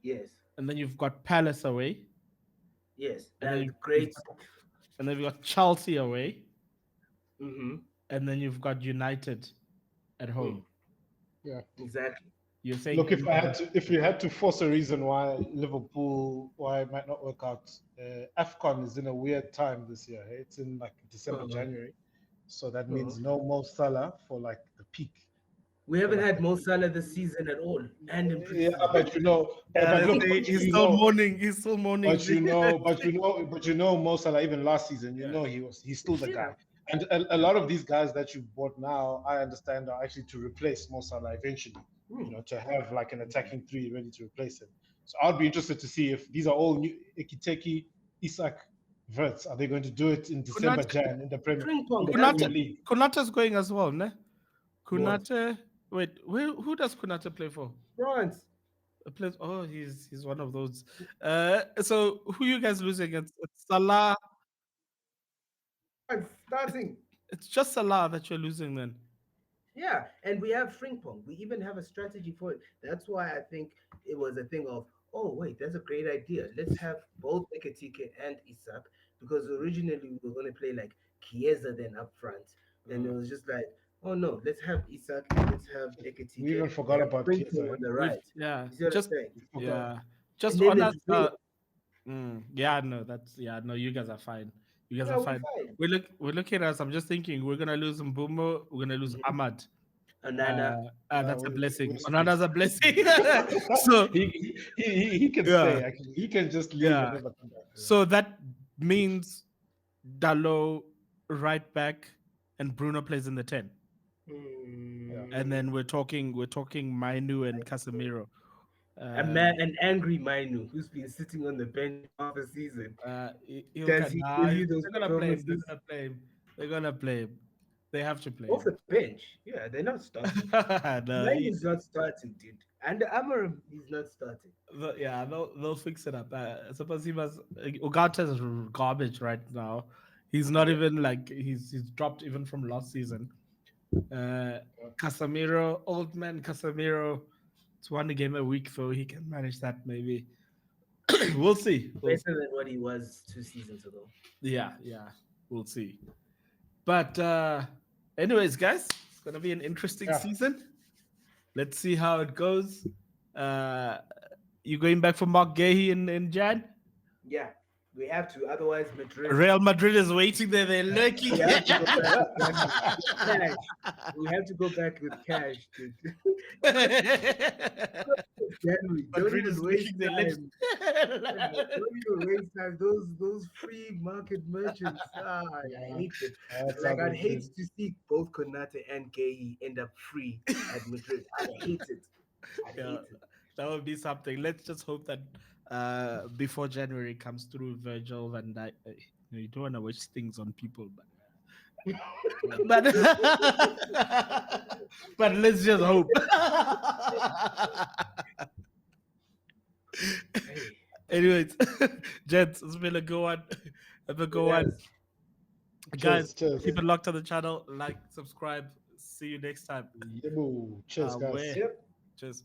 Yes.
and then you've got Palace away,
Yes.
and then
That's
you've
great.
and then you've got Chelsea away,
Mm-hmm.
and then you've got United at home.
Exactly.
You're saying
Look, if you had to force a reason why why it might not work out, AFCON is in a weird time this year. Hey? It's in like December,
Uh-huh.
January, so that means no Mo Salah for like the peak.
We haven't had Mo Salah this season at all, and in
Yeah,
preseason.
but you know, but look,
he's
you
still
know,
mourning. He's still mourning.
but you know, Mo Salah even last season, you know, he's still the guy. And a lot of these guys that you bought now, I understand, are actually to replace Mo Salah eventually. You know, to have like an attacking three ready to replace him. So I'd be interested to see if these are all new Ekiteke, Isak, Verts. Are they going to do it in December, Jan in the Premier League?
Kunata's going as well, ne? Kunata. Wait, who does Kunata play for?
France.
Plays. Oh, he's one of those. So who you guys losing? It's Salah.
Starting.
It's just Salah that you're losing then.
Yeah, and we have Frimpong. We even have a strategy for it. That's why I think it was a thing of, oh wait, that's a great idea. Let's have both Ekitike and Isak, because originally we were going to play like Chiesa then up front. Then it was just like, oh no, let's have Isak, let's have Ekitike.
We even forgot about
Frimpong
Chiesa,
on the right.
Yeah,
You see what I'm saying?
just
And
on
then
that.
it's
no, you guys are fine. You guys
Yeah,
are
we're
fine.
fine.
We're looking at us. I'm just thinking we're gonna lose Mbumo. We're gonna lose Ahmad.
Anana.
That's a blessing.
we-
Another's a blessing. So
he can stay. Actually, he can just leave and never come back.
so that means Dalot right back and Bruno plays in the 10. And then we're talking Mainu and Casemiro.
An angry Mainu who's been sitting on the bench half a season.
Does
he give you those
they're gonna play him.
promises?
They're gonna play him. They have to play
Off
him.
the bench. Yeah, they're not starting.
No,
Mainu's not starting, dude. And Amarim is not starting.
they'll fix it up. I suppose he must. Ugata's garbage right now. He's not even like he's dropped even from last season. Casemiro, old man Casemiro. It's one game a week, so he can manage that maybe. We'll see.
Better than what he was 2 seasons ago.
Yeah, we'll see. But anyways, guys, it's gonna be an interesting season. Let's see how it goes. You going back for Mark Gahey in Jan?
Yeah, we have to. Otherwise,
Real Madrid is waiting there. They're lurking.
We have to go back with cash. We have to go back with cash, dude. Don't even waste time. Don't even waste time. Those free market merchants. I hate it. Like I'd hate to see both Konate and Gay end up free at Madrid. I hate it.
That would be something. Let's just hope that before January comes through, Virgil van Dijk. You don't want to wish things on people, but but let's just hope. Anyways, gents, it's been a good one. Have a good one. Guys,
cheers.
keep it locked on the channel. Like, subscribe. See you next time.
Cheers, guys.
Cheers.